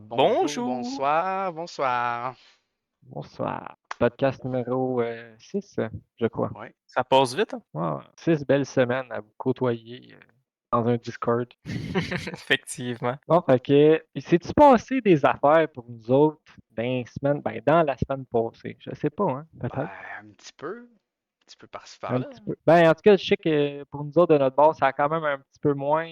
Bonjour, Bonjour. bonsoir. Bonsoir. Podcast numéro 6, je crois. Ouais. Ça passe vite, hein? Ouais, 6 belles semaines à vous côtoyer dans un Discord. Effectivement. Bon, fait que, s'est-tu passé des affaires pour nous autres dans la semaine passée? Je sais pas, hein, Ben, peut-être. un petit peu par-ci Un par-là. petit peu. Ben, en tout cas, je sais que pour nous autres de notre bord, ça a quand même un petit peu moins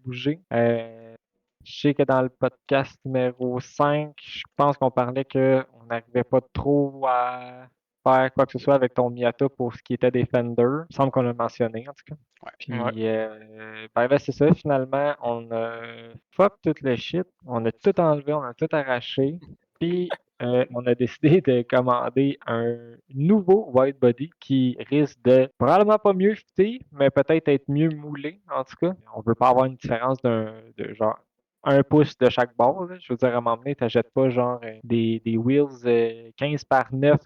bougé. Je sais que dans le podcast numéro 5, je pense qu'on parlait qu'on n'arrivait pas trop à faire quoi que ce soit avec ton Miata pour ce qui était des fenders. Il me semble qu'on l'a mentionné, en tout cas. Ouais. Ouais. Puis, ben là, c'est ça, finalement, on a fuck tout le shit, on a tout enlevé, on a tout arraché. Puis, on a décidé de commander un nouveau white body qui risque de probablement pas mieux fitter, mais peut-être être mieux moulé, en tout cas. On veut pas avoir une différence de genre 1 pouce de chaque bord, là. Je veux dire, à un moment donné, t'achètes pas genre des wheels 15 par 9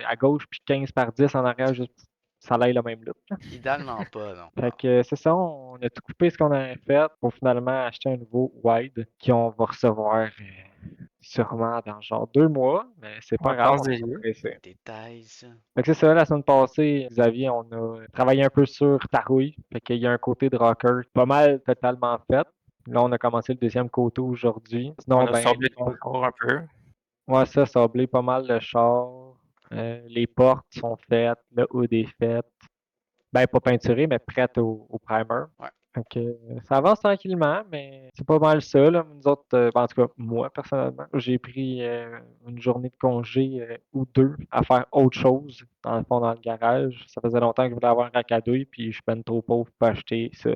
à gauche puis 15 par 10 en arrière juste pour que ça aille le même look, là. Idéalement pas, non. Fait que c'est ça, on a tout coupé ce qu'on avait fait pour finalement acheter un nouveau wide qu'on va recevoir sûrement dans genre 2 mois, mais c'est pas On grave, pense on est des pas yeux. pressé. Détails, ça. Fait que c'est ça, la semaine passée, Xavier, on a travaillé un peu sur Tarouille. Fait qu'il y a un côté de rocker pas mal totalement fait. Là, on a commencé le deuxième côté aujourd'hui. Sinon, On a ben, sablé tout le corps un peu. ouais, ça, sablé pas mal le char. Les portes sont faites, le hood est fait. Ben, pas peinturé, mais prête au primer. Ouais. Fait que ça avance tranquillement, mais c'est pas mal ça, là. Nous autres, ben, en tout cas, moi, personnellement, j'ai pris une journée de congé ou deux à faire autre chose, dans le fond, dans le garage. Ça faisait longtemps que je voulais avoir un rack à deux, puis je suis ben trop pauvre pour acheter ça.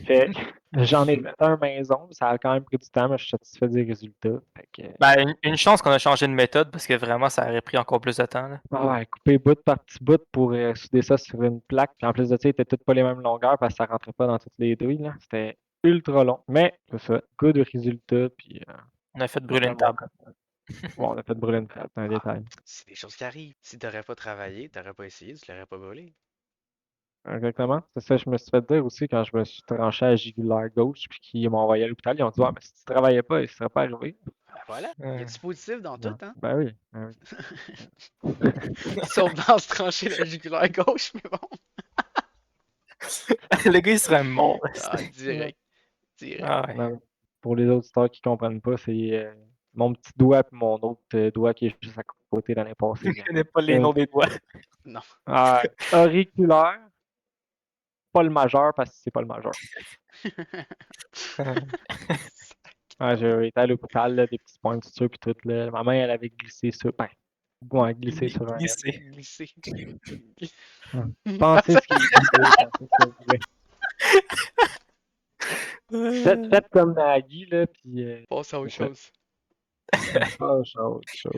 Fait que j'en ai fait un maison, ça a quand même pris du temps, mais je suis satisfait des résultats. Fait que, Ben, une chance qu'on a changé de méthode parce que vraiment, ça aurait pris encore plus de temps, là. ouais, couper bout par petit bout pour souder ça sur une plaque. Puis en plus de ça, ils étaient toutes pas les mêmes longueurs parce que ça rentrait pas dans toutes les drilles, là. C'était ultra long. Mais c'est ça, good résultat. Puis On a fait on est brûler une vraiment table. content. Ouais, on a fait brûler une table, c'est un détail. C'est des choses qui arrivent. Si t'aurais pas travaillé, t'aurais pas essayé, tu l'aurais pas brûlé. Exactement. C'est ça, je me suis fait dire aussi quand je me suis tranché à jugulaire gauche puis qu'ils m'ont envoyé à l'hôpital. Ils ont dit, ouais, mais si tu travaillais pas, il serait pas arrivé. Ben voilà. Y a Euh, du positif dans tout, Non. hein? Ben oui. Ben oui. Sauf dans se trancher la jugulaire gauche, mais bon. Le gars, il serait mort. Ah, direct. Direct. Ah ouais. Non. Pour les auditeurs qui comprennent pas, c'est mon petit doigt et mon autre doigt qui est juste à côté l'année passée. Je connais pas les noms des doigts. Non. Auriculaire, pas le majeur parce que c'est pas le majeur. J'ai été à l'hôpital, là, des petits points de suture puis tout. Là. Ma main, elle avait glissé sur. Ben, ouais, glissé sur un. Glissé. Glisser. Pensez ce qu'il voulait, pensez ce que vous voulez. Faites comme Nagui, là, puis. Passe à autre C'est ça. chose. Autre chose.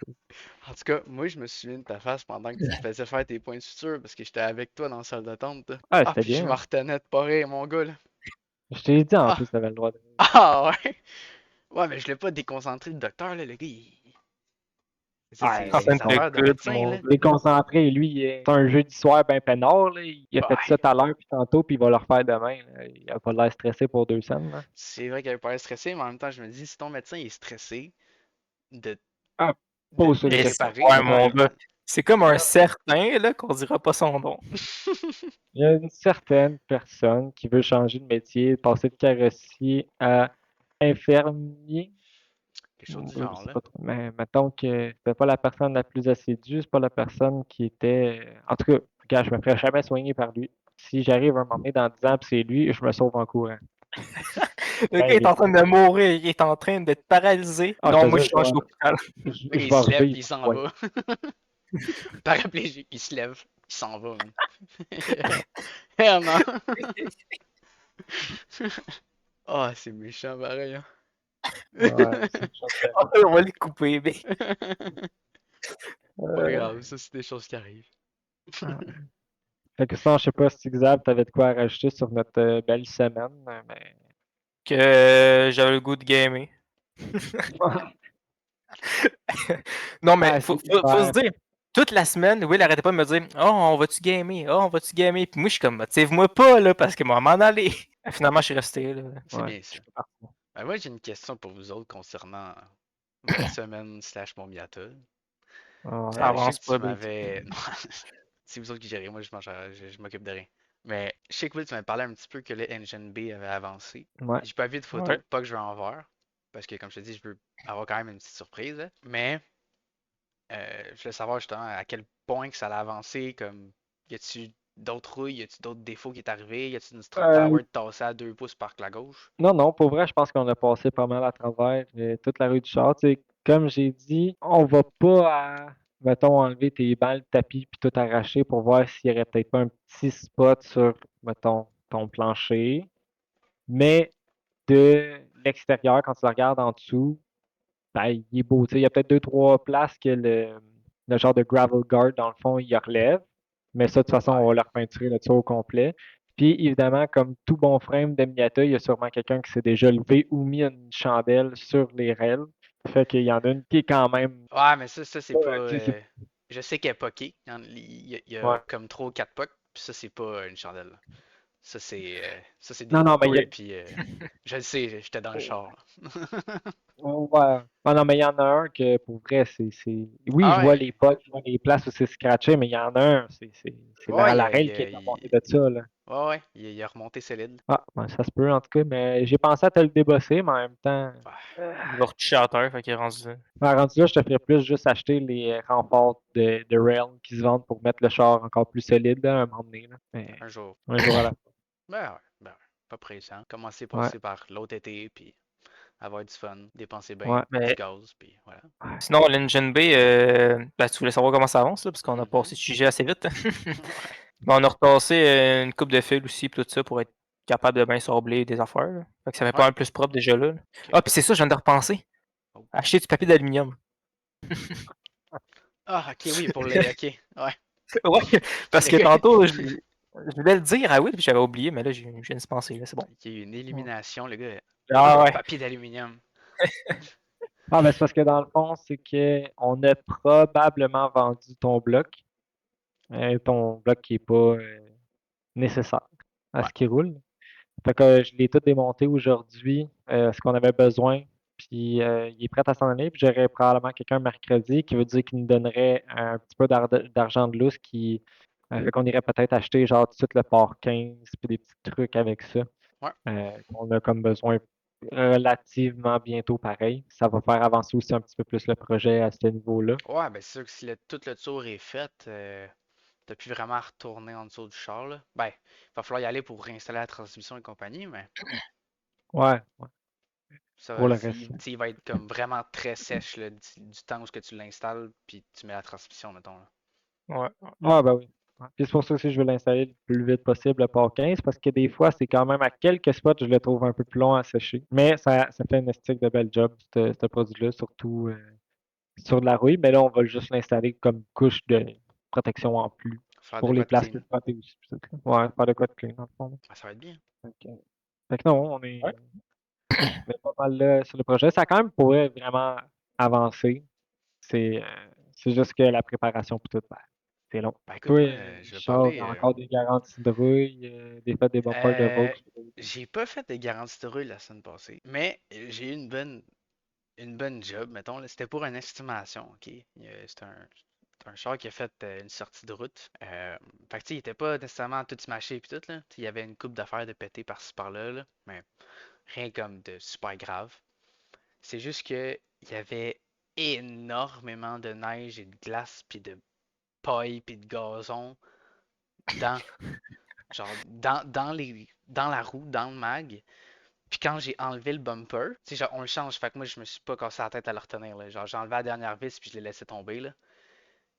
En tout cas, moi, je me souviens de ta face pendant que tu te faisais faire tes points de suture parce que j'étais avec toi dans la salle d'attente. Là. Ah, Ah, c'était puis je bien. me Hein. retenais de pas rire, mon gars, là. Je t'ai dit en Ah, plus, t'avais le droit de. ah ouais. Ouais, mais je l'ai pas déconcentré le docteur, là, le gars, il... C'est Ah, ses Enfin, t'es affaires de good, médecin, mon là. gars. Déconcentré, lui, c'est un jeudi soir ben peinard, là. Il a fait Ouais. ça tout à l'heure puis tantôt, puis il va le refaire demain. Là. Il a pas l'air stressé pour 2 semaines. Là. C'est vrai qu'il avait pas l'air stressé, mais en même temps, je me dis, si ton médecin est stressé de, Ah, de pose te ça des Et questions. préparer, ouais, là. mon gars. C'est comme un certain, là, qu'on dira pas son nom. Il y a une certaine personne qui veut changer de métier, passer de carrossier à infirmier. Quelque chose du Je genre, sais là. pas trop. Mais mettons que c'était pas la personne la plus assidue, c'est pas la personne qui était. En tout cas, regarde, je me ferais jamais soigner par lui. Si j'arrive un moment donné dans 10 ans pis c'est lui, je me sauve en courant. Le Ben gars est en train risqué. de mourir, il est en train d'être paralysé. Ah, je Non, te moi, jure, je change d'hôpital. je Le gars, il vais se lève, puis revivre. il s'en Ouais. va. Paraplégique, il se lève, il s'en va, man. Vraiment. Ah, c'est méchant, pareil, hein. Ouais, c'est une chose Ah, terrible. on va les couper, mais. Pas Euh, grave, ça, c'est des choses qui arrivent. ouais. Fait que sinon, je sais pas si Xav, t'avais de quoi à rajouter sur notre belle semaine, mais. Que j'avais le goût de gamer. Non, mais Ah, faut c'est se super. dire, toute la semaine, Will arrêtait pas de me dire « Oh, on va-tu gamer? Oh, on va-tu gamer? » Puis moi, je suis comme « Motive-moi pas, là, parce que moi, m'en aller. » Finalement, je suis resté, là. C'est Ouais, bien je ça. suis parti. Ben, moi, j'ai une question pour vous autres concernant votre semaine / mon Miata. Ouais. Ça Je sais avance que tu pas, Big. m'avais. Non, c'est vous autres qui gérez, moi je m'occupe de rien. Mais je sais que Will, tu m'avais parlé un petit peu que le Engine B avait avancé. Ouais. J'ai pas vu de Ouais. photos, pas que je veux en voir. Parce que comme je te dis, je veux avoir quand même une petite surprise, là. Mais je voulais savoir justement à quel point que ça allait avancer, comme y a-tu d'autres rouilles, y a-tu d'autres défauts qui est arrivé, y a-tu une strut Euh, power tassée à 2 pouces par la gauche? non, pour vrai, je pense qu'on a passé pas mal à travers toute la rue du char. Tu sais, comme j'ai dit, on va pas mettons, enlever tes balles, le tapis, puis tout arracher pour voir s'il y aurait peut-être pas un petit spot sur, mettons, ton plancher. Mais de l'extérieur, quand tu le regardes en dessous, ben, il est beau. Tu sais, il y a peut-être deux, trois places que le genre de gravel guard, dans le fond, il relève. Mais ça, de toute façon, on Ouais. va le repeinturer là-dessus au complet. Puis, évidemment, comme tout bon frame de Miata, il y a sûrement quelqu'un qui s'est déjà levé ou mis une chandelle sur les rails. Fait qu'il y en a une qui est quand même. Ouais, mais ça c'est pas. Tu sais, Je sais qu'elle est poquée. Il y a ouais. comme 3 ou 4 pucks, puis ça c'est pas une chandelle, là. Ça c'est des Non, non, mais il y a. couilles, puis je le sais, j'étais dans le char, là. Ouais. Ah non, mais il y en a un que pour vrai, Oui, Ah je vois ouais, les potes, je vois les places où c'est scratché, mais il y en a un, c'est ouais, la rail qui est remontée de ça, là. ouais, il a remonté solide. Ah, ben, ça se peut en tout cas, mais j'ai pensé à te le débosser, mais en même temps, Ouais. euh, Il va retoucher à terre, fait qu'il est rendu. rendu là, je te ferais plus juste acheter les renforts de rail qui se vendent pour mettre le char encore plus solide là, à un moment donné, là. Mais Un jour. un jour à la Ben ouais, pas pressant. Commencer fois. passer par l'autre été, puis avoir du fun, dépenser Ouais, bien, ouais. du Mais gaz, puis voilà. sinon, l'Engine B, ben, tu voulais savoir comment ça avance, là, parce qu'on a passé Mhm. le sujet assez vite. Ouais. Mais on a retassé une coupe de fil aussi, puis tout ça, pour être capable de bien sabler des affaires, là. Fait que ça fait pas Ouais, mal plus propre déjà là. ok. Ah, puis c'est ça, je viens de repenser. Oh. Acheter du papier d'aluminium. Ah, ok, oui, pour les. Ok, ouais. Ouais, parce que Les- tantôt, je voulais le dire à Will, puis j'avais oublié, mais là, je viens de se penser, là, c'est bon. Il y a eu une élimination, le gars. Ah ouais. Papier d'aluminium. Ah, ben c'est parce que dans le fond, c'est que on a probablement vendu ton bloc qui est pas nécessaire à Ouais, ce qui roule. Fait que je l'ai tout démonté aujourd'hui, ce qu'on avait besoin. Puis il est prêt à s'en aller. Puis j'aurai probablement quelqu'un mercredi qui veut dire qu'il nous donnerait un petit peu d'argent de lousse qui fait qu'on irait peut-être acheter genre tout de suite le port 15 puis des petits trucs avec ça. ouais. Qu'on a comme besoin relativement bientôt pareil. Ça va faire avancer aussi un petit peu plus le projet à ce niveau-là. Ouais, ben c'est sûr que si tout le tour est fait, t'as plus vraiment à retourner en dessous du char, là. Ben, il va falloir y aller pour réinstaller la transmission et compagnie, mais Ouais, ça, pour le reste. tu sais, il va être comme vraiment très sèche, là, du temps où ce que tu l'installes, puis tu mets la transmission, mettons, là. Ouais. Ah, ben oui. Ouais. Puis c'est pour ça aussi que je veux l'installer le plus vite possible, le port 15, parce que des fois, c'est quand même à quelques spots, je le trouve un peu plus long à sécher. Mais ça fait une estique de bel job, ce produit-là, surtout sur de la rouille. Mais là, on va juste l'installer comme couche de protection en plus Faire de pour les quoi de places plus clean. stratégiques. Ouais, faire de quoi de clean, dans le fond. Là. Ah, ça va être bien. Fait que non, Ouais. on est pas mal là sur le projet. Ça a quand même pourrait vraiment avancer. C'est juste que la préparation pour tout, ben, c'est long. Ben écoute, Toi, moi, je vais Richard, il y parler. a encore des garanties de rouille, des fois des bumpers de Euh, Vaux. j'ai pas fait de garantie de rue la semaine passée, mais j'ai eu une bonne job, mettons, là. C'était pour une estimation, ok? C'est un char qui a fait une sortie de route. Fait que, tu sais, il était pas nécessairement tout smashé puis tout, là. Tu sais, il y avait une coupe d'affaires de péter par-ci par-là, là, mais rien comme de super grave. C'est juste que il y avait énormément de neige et de glace puis de paille puis de gazon dans, genre, dans la roue, dans le mag. Puis quand j'ai enlevé le bumper, tu sais, genre, on le change, fait que moi, je me suis pas cassé la tête à le retenir, là. Genre, j'ai enlevé la dernière vis puis je l'ai laissé tomber, là.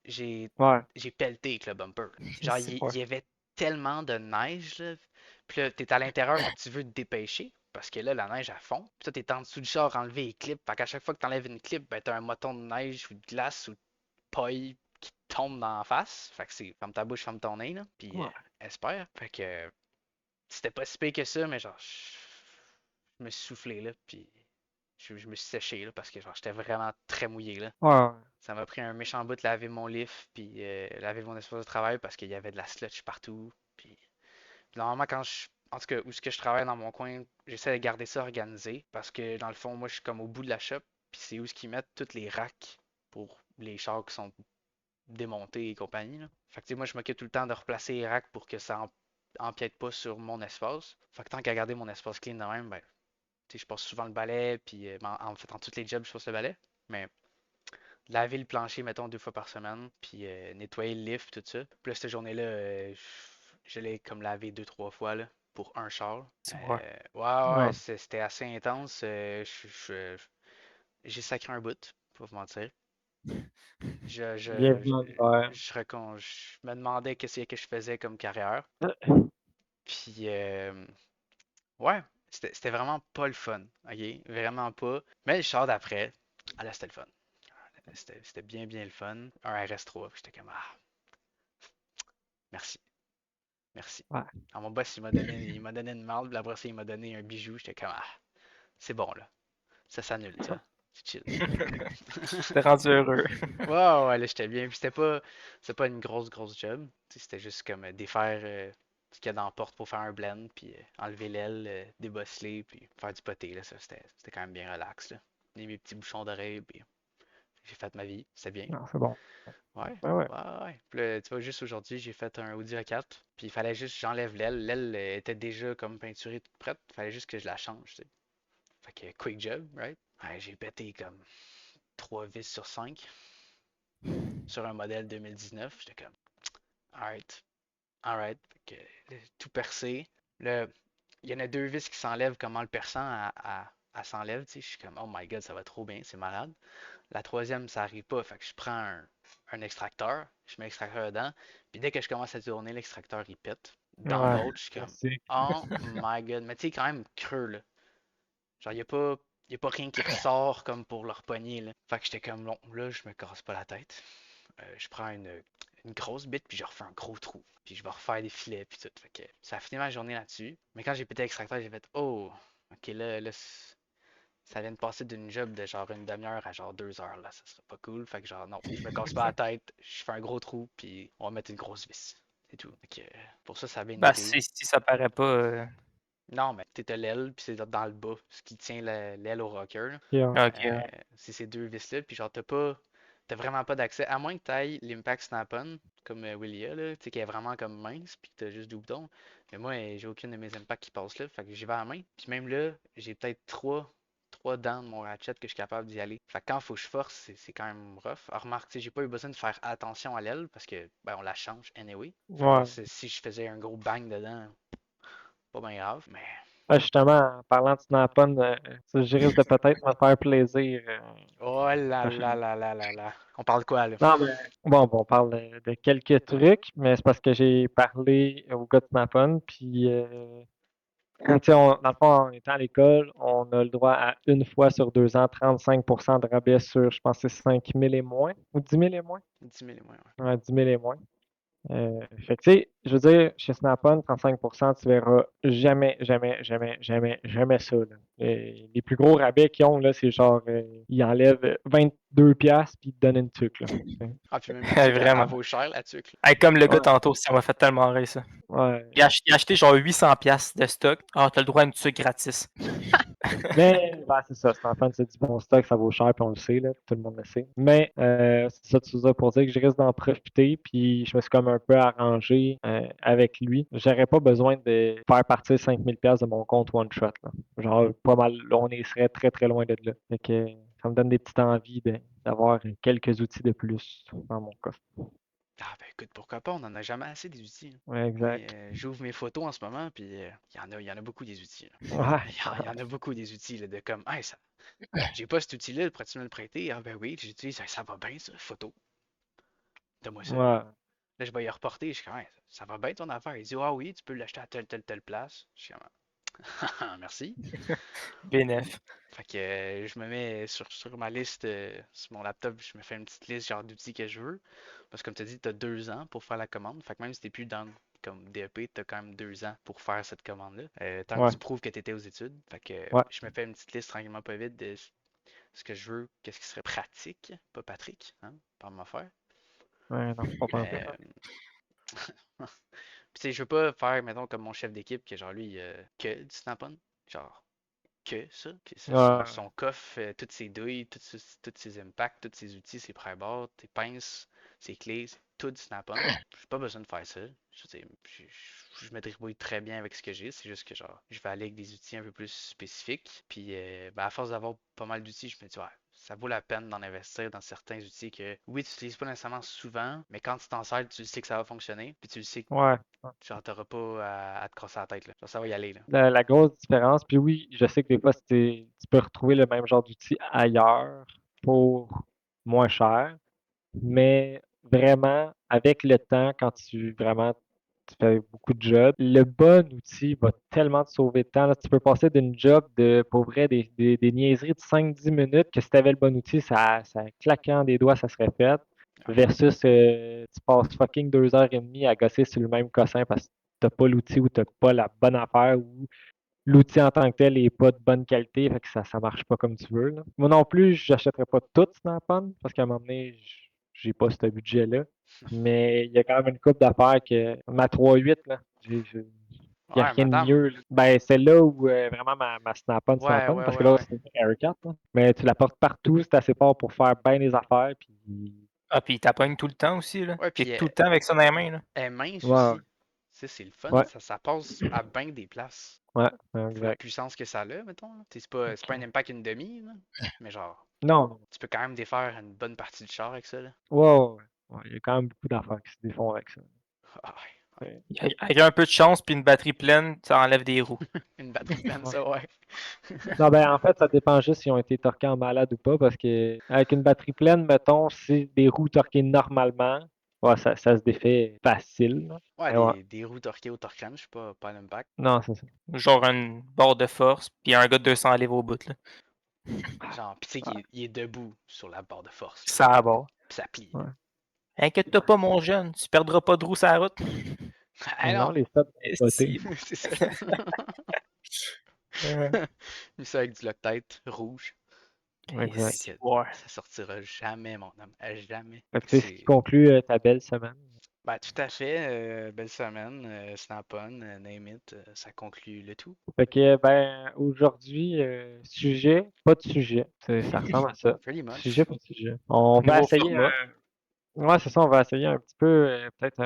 J'ai, Ouais, j'ai pelleté avec le bumper. Genre, C'est il quoi? y avait tellement de neige, là. Puis là, t'es à l'intérieur, fait que tu veux te dépêcher. Parce que là, la neige à fond. Puis toi, t'es en dessous du char, enlever les clips. Fait qu'à chaque fois que t'enlèves une clip, ben, t'as un moton de neige ou de glace ou de paille qui te tombe dans la face. Fait que c'est ferme ta bouche, ferme ton nez, là. Puis ouais, espère. Fait que c'était pas si pire que ça, mais genre, je me suis soufflé, là. Puis je me suis séché, là, parce que genre, j'étais vraiment très mouillé, là. ouais. Ça m'a pris un méchant bout de laver mon lift, puis laver mon espace de travail parce qu'il y avait de la sludge partout. Puis normalement, en tout cas, où ce que je travaille dans mon coin, j'essaie de garder ça organisé parce que dans le fond, moi, je suis comme au bout de la shop, puis c'est où ce qu'ils mettent toutes les racks pour les chars qui sont démontés et compagnie, là. Fait que tu sais, moi, je m'occupe tout le temps de replacer les racks pour que ça empiète pas sur mon espace. Fait que tant qu'à garder mon espace clean de même, ben, tu sais, je passe souvent le balai, puis en fait, en tous les jobs, je passe le balai. Mais laver le plancher, mettons, 2 fois par semaine, puis nettoyer le lift, tout ça. Puis là, cette journée-là, je l'ai comme lavé 2, 3 fois là, pour un char. C'est vrai. Ouais, Ouais. c'était assez intense. J'ai sacré un bout, pour vous mentir. Je, je, Bienvenue je, en hiver. je me demandais qu'est-ce que je faisais comme carrière. Puis, ouais, c'était vraiment pas le fun, ok? Vraiment pas. Mais le char d'après, ah là, c'était le fun. C'était bien, bien le fun. Un RS3, puis j'étais comme, ah, merci, merci. Ouais. Alors, mon boss, il m'a donné une marde, puis après ça, il m'a donné un bijou. J'étais comme, ah, c'est bon, là. Ça s'annule, ça. C'est chill. T'es rendu heureux. Ouais, ouais, là, j'étais bien. Puis c'était pas une grosse, grosse job. Tu sais, c'était juste comme défaire ce qu'il y a dans la porte pour faire un blend, puis enlever l'aile, débosseler, puis faire du poté, là. Ça, c'était quand même bien relax, là. J'ai mes petits bouchons d'oreille, puis j'ai fait ma vie. C'était bien. Non, c'est bon. Ouais, Ouais, ouais. ouais, ouais. Puis là, tu vois, juste aujourd'hui, j'ai fait un Audi A4, puis il fallait juste que j'enlève l'aile. L'aile était déjà comme peinturée toute prête. Il fallait juste que je la change, tu sais. Fait que quick job, right? Ouais, j'ai pété comme 3 vis sur 5 sur un modèle 2019. J'étais comme, alright, alright. Fait que tout percé. Là, il y en a 2 vis qui s'enlèvent, comment le perçant elle s'enlève, tu sais. Je suis comme, oh my god, ça va trop bien, c'est malade. La troisième, ça arrive pas. Fait que je prends un extracteur, je mets l'extracteur dedans, puis dès que je commence à tourner, l'extracteur il pète. Dans Ouais. l'autre, je suis comme, Classique. oh my god. Mais tu sais, quand même creux, là. Genre, y a pas rien qui ressort comme pour leur poignet, là. Fait que j'étais comme, bon, là, je me casse pas la tête. Je prends une grosse bite, puis je refais un gros trou. Puis je vais refaire des filets, puis tout. Fait que ça a fini ma journée là-dessus. Mais quand j'ai pété l'extracteur, j'ai fait, oh, ok, là, ça vient de passer d'une job de genre une demi-heure à genre 2 heures, là. Ça serait pas cool. Fait que genre, non, je me casse pas la tête, je fais un gros trou, puis on va mettre une grosse vis. C'est tout. Fait que pour ça, ça a bien Ben, été. si ça paraît pas. Non, mais t'as l'aile, puis c'est dans le bas, ce qui tient l'aile au rocker, là. Puis, ouais. Ok, Euh, ouais. c'est ces 2 vis-là, puis genre, t'as vraiment pas d'accès, à moins que t'ailles l'Impact Snap-on, comme Willy a, là, tu sais, qui est vraiment comme mince, puis que t'as juste 2 boutons. Mais moi, j'ai aucune de mes impacts qui passe là, fait que j'y vais à la main. Puis même là, j'ai peut-être trois dents de mon ratchet que je suis capable d'y aller. Fait que quand faut que je force, c'est quand même rough. Alors, remarque, tu sais, j'ai pas eu besoin de faire attention à l'aile, parce que, ben, on la change anyway. Fait que là, Ouais. si je faisais un gros bang dedans, pas bien grave, mais... Ah, justement, en parlant de Snap-on, ça, je risque de peut-être me faire plaisir Oh là là prochainement. là là là là. On parle de quoi, là? Non, mais bon, on parle de quelques trucs, mais c'est parce que j'ai parlé au gars de Snap-on, puis tu sais, dans le fond, en étant à l'école, on a le droit à une fois sur 2 ans, 35% de rabais sur, je pense, que c'est 5 000 et moins, ou 10 000 et moins? 10 000 et moins, ouais. Ouais, 10 000 et moins. Fait que, tu sais, je veux dire, chez Snap-on, 35%, tu verras jamais, jamais, jamais, jamais, jamais ça, là. Les plus gros rabais qu'ils ont, là, c'est genre, ils enlèvent 22 piastres puis ils te donnent une tuque, là. Ah, puis même la tuque, elle Vraiment. vaut cher, la tuque, là. Hey, comme le gars Ouais, tantôt, ça m'a fait tellement rire ça. ouais. Il a acheté genre 800$ piastres de stock. Ah, t'as le droit à une tuque gratis. Mais, ben, c'est ça, Snap-on, c'est du bon stock, ça vaut cher, puis on le sait, là, tout le monde le sait. Mais, c'est ça, tout ça pour dire que je risque d'en profiter, puis je me suis comme un peu arrangé avec lui. J'aurais pas besoin de faire partir 5 000 piastres de mon compte one shot, là. Genre, pas mal, on y serait très, très loin de là. Fait que ça me donne des petites envies d'avoir quelques outils de plus dans mon coffre. Ah, ben écoute, pourquoi pas, on en a jamais assez des outils, là. Ouais, Moi, exact. j'ouvre mes photos en ce moment, puis il y en a beaucoup des outils, là. Ouais, Il y en a beaucoup des outils, là, de comme, hey, j'ai pas cet outil-là, pourrais-tu me le prêter? Ah, ben oui, j'utilise, ça va bien, ça, photo. Donne-moi ça. ouais. Là, je vais y reporter, je suis comme, hey, ça va bien ton affaire. Il dit, ah oui, tu peux l'acheter à telle place. Je suis comme, ah, merci. BNF. Fait que je me mets sur ma liste, sur mon laptop, je me fais une petite liste genre d'outils que je veux. Parce que comme tu as dit, tu as 2 ans pour faire la commande. Fait que même si tu plus dans comme DEP, tu as quand même 2 ans pour faire cette commande-là. Tant que Ouais, tu prouves que tu étais aux études. Fait que ouais. je me fais une petite liste tranquillement pas vite de ce que je veux, qu'est-ce qui serait pratique, pas Patrick, hein, pas m'affaire. Ouais, non, je comprends un peu. Puis, tu sais, je veux pas faire, mettons, comme mon chef d'équipe, que genre lui, que du Snap-on. Genre, que ça. Que Ouais. son coffre, toutes ses douilles, tous ses impacts, tous ses outils, ses pry-bars, tes pinces, ses clés, c'est tout du Snap-on. J'ai pas besoin de faire ça. Je me débrouille très bien avec ce que j'ai. C'est juste que genre, je vais aller avec des outils un peu plus spécifiques. Puis ben, à force d'avoir pas mal d'outils, je me dis ouais, ça vaut la peine d'en investir dans certains outils que oui, tu n'utilises pas nécessairement souvent, mais quand tu t'en sers, tu sais que ça va fonctionner. Puis tu le sais que Ouais. genre t'auras pas à te crosser la tête. Là. Genre, ça va y aller. Là. La grosse différence, puis oui, je sais que des fois, tu peux retrouver le même genre d'outil ailleurs pour moins cher, mais vraiment, avec le temps, quand tu fais beaucoup de jobs, le bon outil va tellement te sauver de temps. Là. Tu peux passer d'une job de, pour vrai, des niaiseries de 5-10 minutes, que si tu avais le bon outil, ça claquant des doigts, ça serait fait, Ouais. versus tu passes fucking 2 heures et demie à gosser sur le même cossin parce que t'as pas l'outil ou t'as pas la bonne affaire ou l'outil en tant que tel est pas de bonne qualité, fait que ça marche pas comme tu veux. Là. Moi non plus, j'achèterais pas tout Snap-on parce qu'à un moment donné, j'ai pas ce budget-là. Mais il y a quand même une coupe d'affaires que ma 3.8, là, il n'y a Ouais, rien de madame. mieux. Là. Ben, c'est là où vraiment ma Snap-on, Ouais, Snap-on, ouais, parce que ouais, l'autre, ouais. c'est une Aircat. Là. Mais tu la portes partout, c'est assez fort pour faire bien les affaires. Puis... Ah, puis il t'appogne tout le temps aussi, là. Ouais, T'es puis tout le temps avec ça dans les mains, là. elle est mince Ouais, aussi. Tu sais, c'est le fun. ouais, Ça passe à bien des places. ouais, Pour la exact. puissance que ça a, mettons. Là. Tu sais, c'est pas un Ok. impact une demi, là. Mais genre, Non, tu peux quand même défaire une bonne partie du char avec ça. Là. ouais, ouais, ouais. Ouais, il y a quand même beaucoup d'affaires qui se défont avec ça. Ah ouais. Ouais. Avec un peu de chance puis une batterie pleine, ça enlève des roues. Une batterie pleine, Ouais. ça, ouais. Non, ben en fait, ça dépend juste s'ils ont été torqués en malade ou pas, parce que avec une batterie pleine, mettons, si des roues torquées normalement, ouais, ça se défait facile. Là. Ouais, Mais ouais, des roues torquées au torque wrench, pas l'impact. non, c'est ça. Genre une barre de force, puis un gars de 200 livres au bout, là. Genre, pis tu sais Ouais, qu'il est debout sur la barre de force, là. Ça va. Pis ça plie, là. ouais. Inquiète-toi pas, mon jeune, tu perdras pas de roue sur la route. Ah Non, non! les stops sont Et potés. si. C'est ça. Euh, Mis ça avec du Loctite rouge. et Et Exact. si, t'inquiète, ouais. ça sortira jamais, mon homme. Jamais. Fait Fait que que c'est ce qui c'est. conclut ta belle semaine. Ben, tout à fait. Belle semaine. Snap-on, name it. Ça conclut le tout. Fait que, ben, aujourd'hui, sujet, pas de sujet. Ça ressemble à ça. Pretty Sujet, much. pas de sujet. On va Nouveau essayer format. Ouais, c'est ça, on va essayer un petit peu, peut-être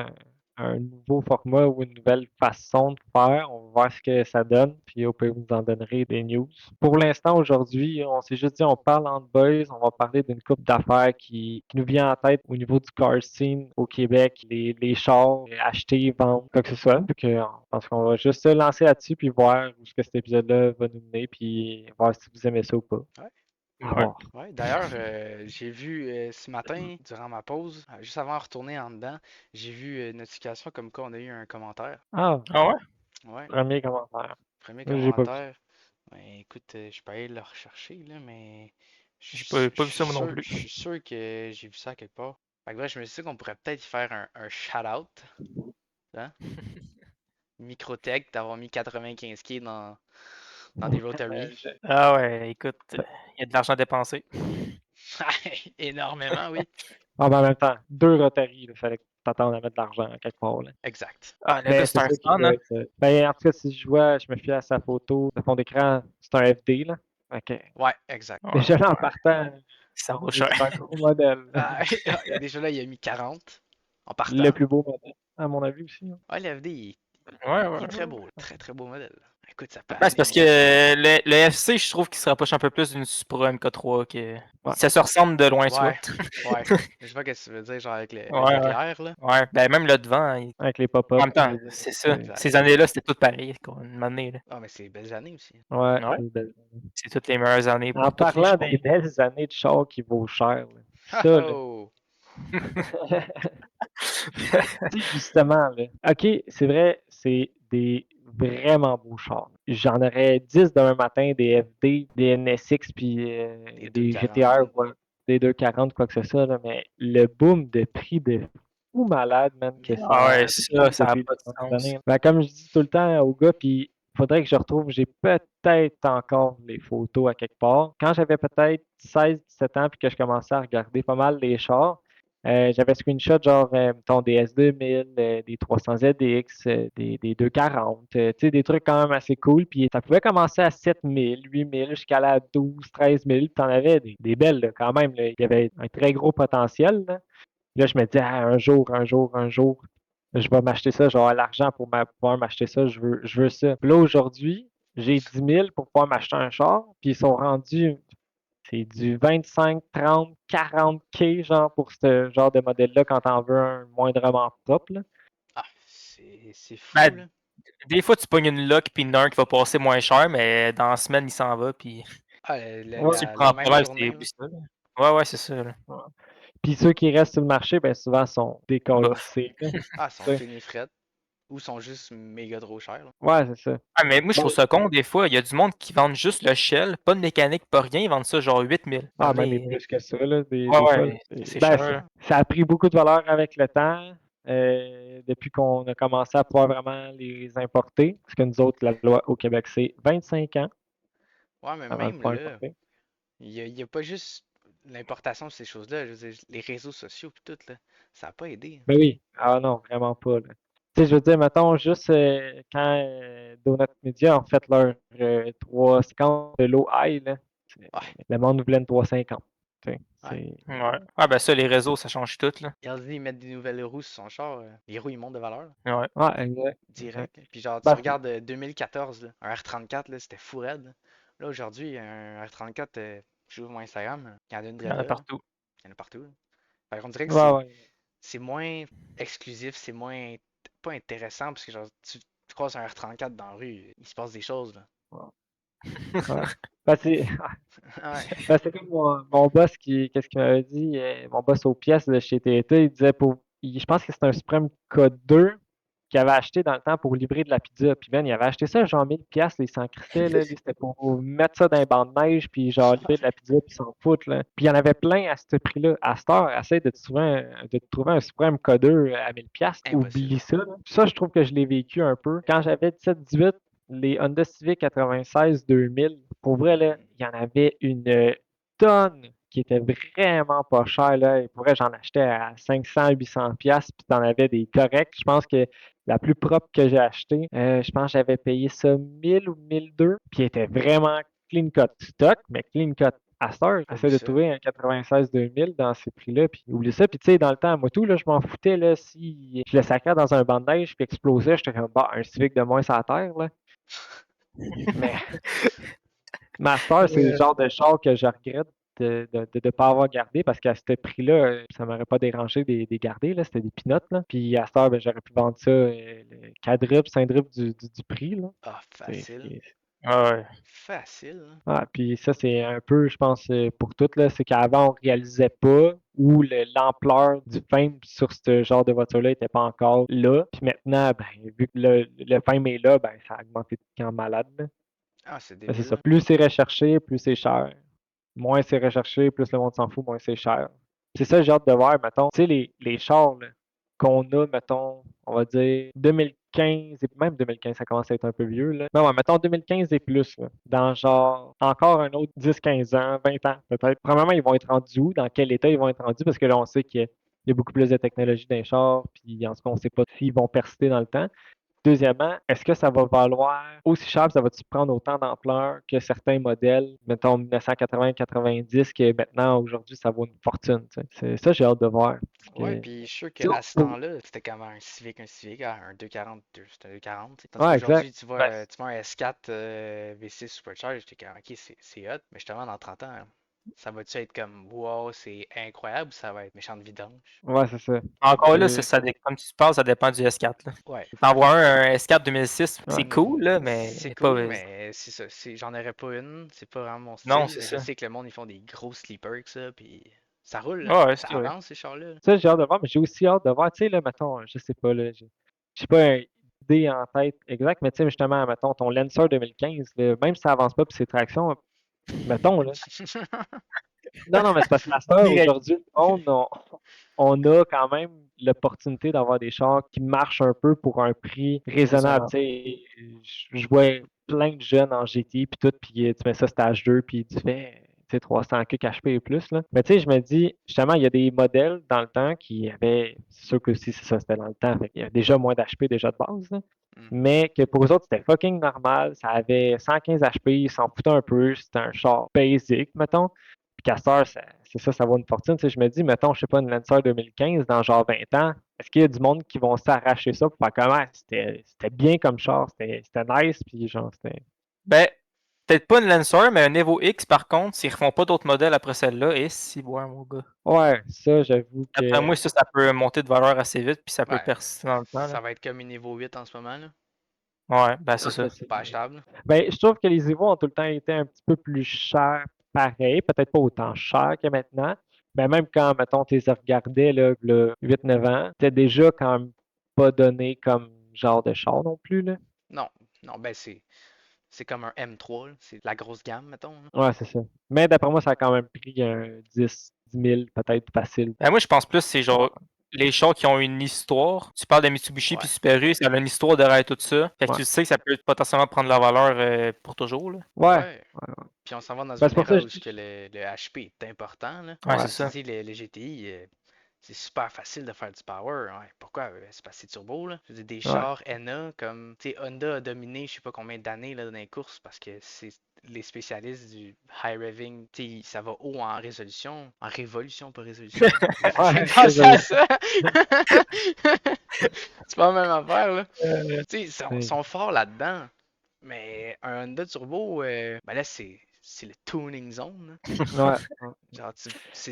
un nouveau format ou une nouvelle façon de faire. On va voir ce que ça donne, puis au pire, vous nous en donnerez des news. Pour l'instant, aujourd'hui, on s'est juste dit, on parle entre boys, on va parler d'une coupe d'affaires qui nous vient en tête au niveau du car scene au Québec, les chars, acheter, vendre, quoi que ce soit. Donc, je pense qu'on va juste se lancer là-dessus, puis voir où ce que cet épisode-là va nous mener, puis voir si vous aimez ça ou pas. Ouais. À Ouais. voir. Ouais, d'ailleurs, j'ai vu ce matin, durant ma pause, juste avant de retourner en dedans, j'ai vu une notification comme quoi on a eu un commentaire. Ah, Ah ouais? Ouais, premier commentaire. premier J'ai pas vu ça. commentaire. Ouais, écoute, je peux aller le rechercher, là, mais Pas vu ça moi non plus. je suis sûr que j'ai vu ça quelque part. Fait que bref, je me suis dit qu'on pourrait peut-être faire un shout-out, hein? Microtech, d'avoir mis 95K dans des Rotary. Ah ouais, écoute, il y a de l'argent dépensé. Énormément, oui. Ah, ben en même temps, 2 Rotary, il fallait que t'attendes à mettre de l'argent quelque part. Là. Exact. Ah, le gars, Mais c'est c'est un sûr qu'il fan, doit hein? être. Ben, en tout cas, si je vois, je me fie à sa photo de fond d'écran, c'est un FD, là. Ok. Ouais, exact. Ouais, Déjà là, en ouais. partant, Ça vaut cher. c'est un gros modèle. Ah, déjà là, il a mis 40 en Le partant. plus beau modèle, à mon avis aussi. Hein. Ouais, l'FD, Ouais, il ouais. est très beau. Très, très beau modèle. Écoute, ça peut Ouais, c'est parce que aller. le FC, je trouve qu'il se rapproche un peu plus d'une Supra MK3 que. Ouais. Ça se ressemble de loin, tu vois. Ouais, ouais. Je vois ce que tu veux dire, genre avec le Ouais, ouais. derrière, là. Ouais, ben même le devant, Avec les en pop-up, même temps, les c'est ça. Exact. Ces années-là, c'était tout pareil, quoi, une année, là. Ah, mais c'est belles années aussi. Ouais, Ouais, c'est belle. c'est toutes les meilleures années En pour toutes les parlant chars. des belles années de char qui vaut cher, là, ça, là. Oh! Tu sais, justement, là. OK, c'est vrai, c'est des vraiment beaux chars. J'en aurais 10 demain matin, des FD, des NSX, puis Des des 240. GTR, ouais, des 240, quoi que ce soit, là, mais le boom de prix de fou malade, man, que Yeah. ça Ah ouais, a ça, pris ça n'a depuis pas de les dernières sens. années. Ben, comme je dis tout le temps aux gars, puis faudrait que je retrouve, j'ai peut-être encore les photos à quelque part. Quand j'avais peut-être 16-17 ans puis que je commençais à regarder pas mal les chars, j'avais screenshot genre, mettons, des S2000, des 300ZX, des 240, tu sais, des trucs quand même assez cool. Puis ça pouvait commencer à 7000, 8000, jusqu'à la 12, 13 000. Puis t'en avais des belles là, quand même. Là. Il y avait un très gros potentiel. Là, je me dis, ah, un jour, je vais m'acheter ça, j'aurai l'argent pour pouvoir m'acheter ça, je veux ça. Puis là, aujourd'hui, j'ai 10 000 pour pouvoir m'acheter un char, puis ils sont rendus, c'est du 25, 30, 40 K, genre, pour ce genre de modèle-là, quand t'en veux un moindrement propre, là. Ah, c'est fou, Ben, là. des fois, tu pognes une lock puis une un qui va passer moins cher, mais dans la semaine, il s'en va. Puis Ah, Ouais. tu le la prends même pas mal, journée, c'est là. oublie ça. Là. Ouais, c'est ça. Là. Ouais. Puis ceux qui restent sur le marché, ben souvent sont Bof. décalissés, là. Ah, ils sont Tu sais. finis fret. Ou sont juste méga trop chers, là. Ouais, c'est ça. Ah, mais moi, je trouve Ben, ça con, des fois. Il y a du monde qui vendent juste le shell, pas de mécanique, pas rien. Ils vendent ça genre 8000. ah, même et plus que ça, là, Ouais, des fois. Là. ouais, c'est Ben, cher. ça, Là. ça a pris beaucoup de valeur avec le temps, depuis qu'on a commencé à pouvoir vraiment les importer. Parce que nous autres, la loi au Québec, c'est 25 ans Ouais, mais avant de même pouvoir là, importer. il y a pas juste l'importation de ces choses-là. Je veux dire, les réseaux sociaux pis tout, là, ça a pas aidé. Ben oui. Ah non, vraiment pas, là. Tu sais, je veux dire, mettons, juste quand Donut Media ont fait leur 350 de low high, là, Ouais, le monde voulait une 350. Tu sais, ouais. Ouais. Ah, ben ça, les réseaux, ça change tout. Là. Regardez, ils mettent des nouvelles roues sur son char. Les roues, ils montent de valeur, Ouais. Ouais, exact. Exact. direct. Là. Puis genre, tu Ben, regardes 2014, là, un R34, là, c'était fou raide. Là, aujourd'hui, un R34, j'ouvre mon Instagram, il y en a une Il y en a là. partout. Il y en a partout. Là. Fait qu'on dirait que ouais, ouais. c'est moins exclusif, c'est moins pas intéressant parce que genre tu croises un R34 dans la rue, il se passe des choses là. Ouais. Ben, c'est Ouais. ben, c'est comme mon boss qu'est-ce qu'il m'avait dit, mon boss aux pièces de chez TT, il disait je pense que c'est un Supreme K2 qu'il avait acheté dans le temps pour livrer de la pizza. Puis ben, il avait acheté ça genre 1000 pièces, il s'en crissait, là. Lui, c'était pour mettre ça dans les bancs de neige, puis genre livrer de la pizza, puis s'en foutre, là. Puis il y en avait plein à ce prix-là. À cette heure, essaye de te trouver un Supreme K2 à 1000 pièces. Impossible. Oublie ça, là. Ça, je trouve que je l'ai vécu un peu. Quand j'avais 17-18, les Honda Civic 96 2000, pour vrai, là, il y en avait une tonne qui était vraiment pas cher, là. Et pour vrai, j'en achetais à 500-800 pièces, puis t'en avais des corrects. Je pense que la plus propre que j'ai achetée, je pense que j'avais payé ça 1000 ou 1002, puis elle était vraiment clean cut stock, mais clean cut à cette heure. J'essaie Oublie de ça. trouver un 96 2000 dans ces prix-là, puis oublie ça. Puis tu sais, dans le temps, moi tout, là, je m'en foutais, là, si je le sacrais dans un banc de neige, puis explosait, j'étais comme, bah, un Civic de moins sur la terre, là. Mais Master, c'est le genre de char que je regrette de ne pas avoir gardé parce qu'à ce prix-là, ça m'aurait pas dérangé des garder, là. C'était des pinottes, là. Puis à cette heure, ben, j'aurais pu vendre ça le quadruple, cinquruple du prix, là. Ah, C'est, facile. c'est- Ouais. Facile. Hein. Ah, puis ça, c'est un peu, je pense, pour toutes, là, c'est qu'avant, on réalisait pas ou l'ampleur du fame sur ce genre de voiture-là n'était pas encore là. Puis maintenant, ben, vu que le fame est là, ben, ça a augmenté quand malade, là. Ah, c'est Ben, c'est débile. ça. Hein. Plus c'est recherché, plus c'est cher. Moins c'est recherché, plus le monde s'en fout, moins c'est cher. C'est ça, j'ai hâte de voir, mettons. Tu sais, les chars là, qu'on a, mettons, on va dire 2015, et même 2015, ça commence à être un peu vieux, là. Mais ouais, mettons 2015 et plus, là. Dans genre encore un autre 10-15 ans, 20 ans, peut-être. Premièrement, ils vont être rendus où? Dans quel état ils vont être rendus? Parce que là, on sait qu'il y a beaucoup plus de technologie dans les chars, puis en tout cas, on ne sait pas s'ils vont persister dans le temps. Deuxièmement, est-ce que ça va valoir aussi cher, puis ça va-tu prendre autant d'ampleur que certains modèles, mettons 1980-90, que maintenant, aujourd'hui, ça vaut une fortune, tu sais. C'est ça, j'ai hâte de voir. Parce Ouais, que, puis je suis sûr tu sais, qu'à ce temps-là, c'était comme un Civic, un 240, c'était un 240. Tu sais. Tandis ouais, qu'aujourd'hui, exact. Ben, tu vois un S4 V6 Supercharged, j'étais comme, ok, c'est hot, mais justement, dans 30 ans, ça va-tu être comme, wow, c'est incroyable, ou ça va être méchant de vidange? ouais, c'est ça. Encore là, C'est- comme tu parles, ça dépend du S4. Là. Ouais, T'en vois un S4 2006, c'est ouais. cool, là, c'est mais pas. cool, mais c'est ça. J'en aurais pas une. C'est pas vraiment mon Non, style. c'est Mais je ça. sais que le monde, ils font des gros sleepers avec ça. Puis ça roule, là. Ouais, Ça c'est vrai. avance, ces chars-là. Ça, j'ai hâte de voir, mais j'ai aussi hâte de voir, tu sais, là, mettons, je sais pas, là, j'ai pas une idée en tête exacte, mais tu sais, justement, mettons, ton Lancer 2015, là, même si ça avance pas, puis c'est traction, mettons, là, Non, mais c'est parce qu'à cette heure, Direct. aujourd'hui, le monde, on a quand même l'opportunité d'avoir des chars qui marchent un peu pour un prix raisonnable. Tu sais, je vois plein de jeunes en GT puis tout, puis tu mets ça stage 2, puis tu fais tu sais, 300 que HP et plus. Là. Mais tu sais, je me dis, justement, il y a des modèles dans le temps qui avaient, c'est sûr que aussi, c'est ça, c'était dans le temps, fait qu'il y avait déjà moins d'HP déjà de base, là. Mhm. Mais que pour eux autres, c'était fucking normal. Ça avait 115 HP, ils s'en foutaient un peu. C'était un char basic, mettons. Puis qu'à cette heure, c'est ça, ça vaut une fortune. Tu sais, je me dis, mettons, je sais pas, une Lancer 2015 dans genre 20 ans, est-ce qu'il y a du monde qui vont s'arracher ça pour faire comment? C'était bien comme char, c'était nice, puis genre, c'était. Ben, peut-être pas une Lancer, mais un Evo X, par contre, s'ils refont pas d'autres modèles après celle-là, et si, ouais, mon gars. Ouais, ça, j'avoue Après que. moi, ça peut monter de valeur assez vite, puis ça peut Ouais, persister dans le temps, là. ça va être comme une Evo 8 en ce moment, là. Ouais, ben c'est Ah, ça. C'est pas achetable. Ben, je trouve que les Evo ont tout le temps été un petit peu plus chers, pareil, peut-être pas autant chers que maintenant. Mais même quand, mettons, tu les regardais, là, 8-9 ans, c'était déjà quand même pas donné comme genre de char non plus, là. Non, non, ben c'est comme un M3, là. C'est la grosse gamme, mettons, là. Ouais, c'est ça. Mais d'après moi, ça a quand même pris un 10 000 peut-être facile. Ben, moi, je pense plus c'est genre les chars qui ont une histoire. Tu parles de Mitsubishi Ouais. puis Subaru, ça a une histoire derrière tout ça. Fait que Ouais. tu sais que ça peut potentiellement prendre la valeur pour toujours, là. Ouais. Ouais. Puis on s'en va dans Ben, une c'est pour ça era que où ce que le HP est important, là. Ouais, Ouais. c'est Comme tu ça. dis, les GTI, c'est super facile de faire du power. Ouais. Pourquoi? C'est parce que c'est turbo, là. Je veux dire, des Ouais. chars NA, comme, tu sais, Honda a dominé je sais pas combien d'années là, dans les courses parce que c'est les spécialistes du high revving, tu sais, ça va haut en résolution, en révolution, pas résolution. J'ai Ouais, pensé à ça. C'est pas la même affaire, là. Euh, Tu sais, ils sont, c'est- sont forts là-dedans. Mais un Honda Turbo, ben là, c'est le tuning zone, là. ouais. Ouais. Genre,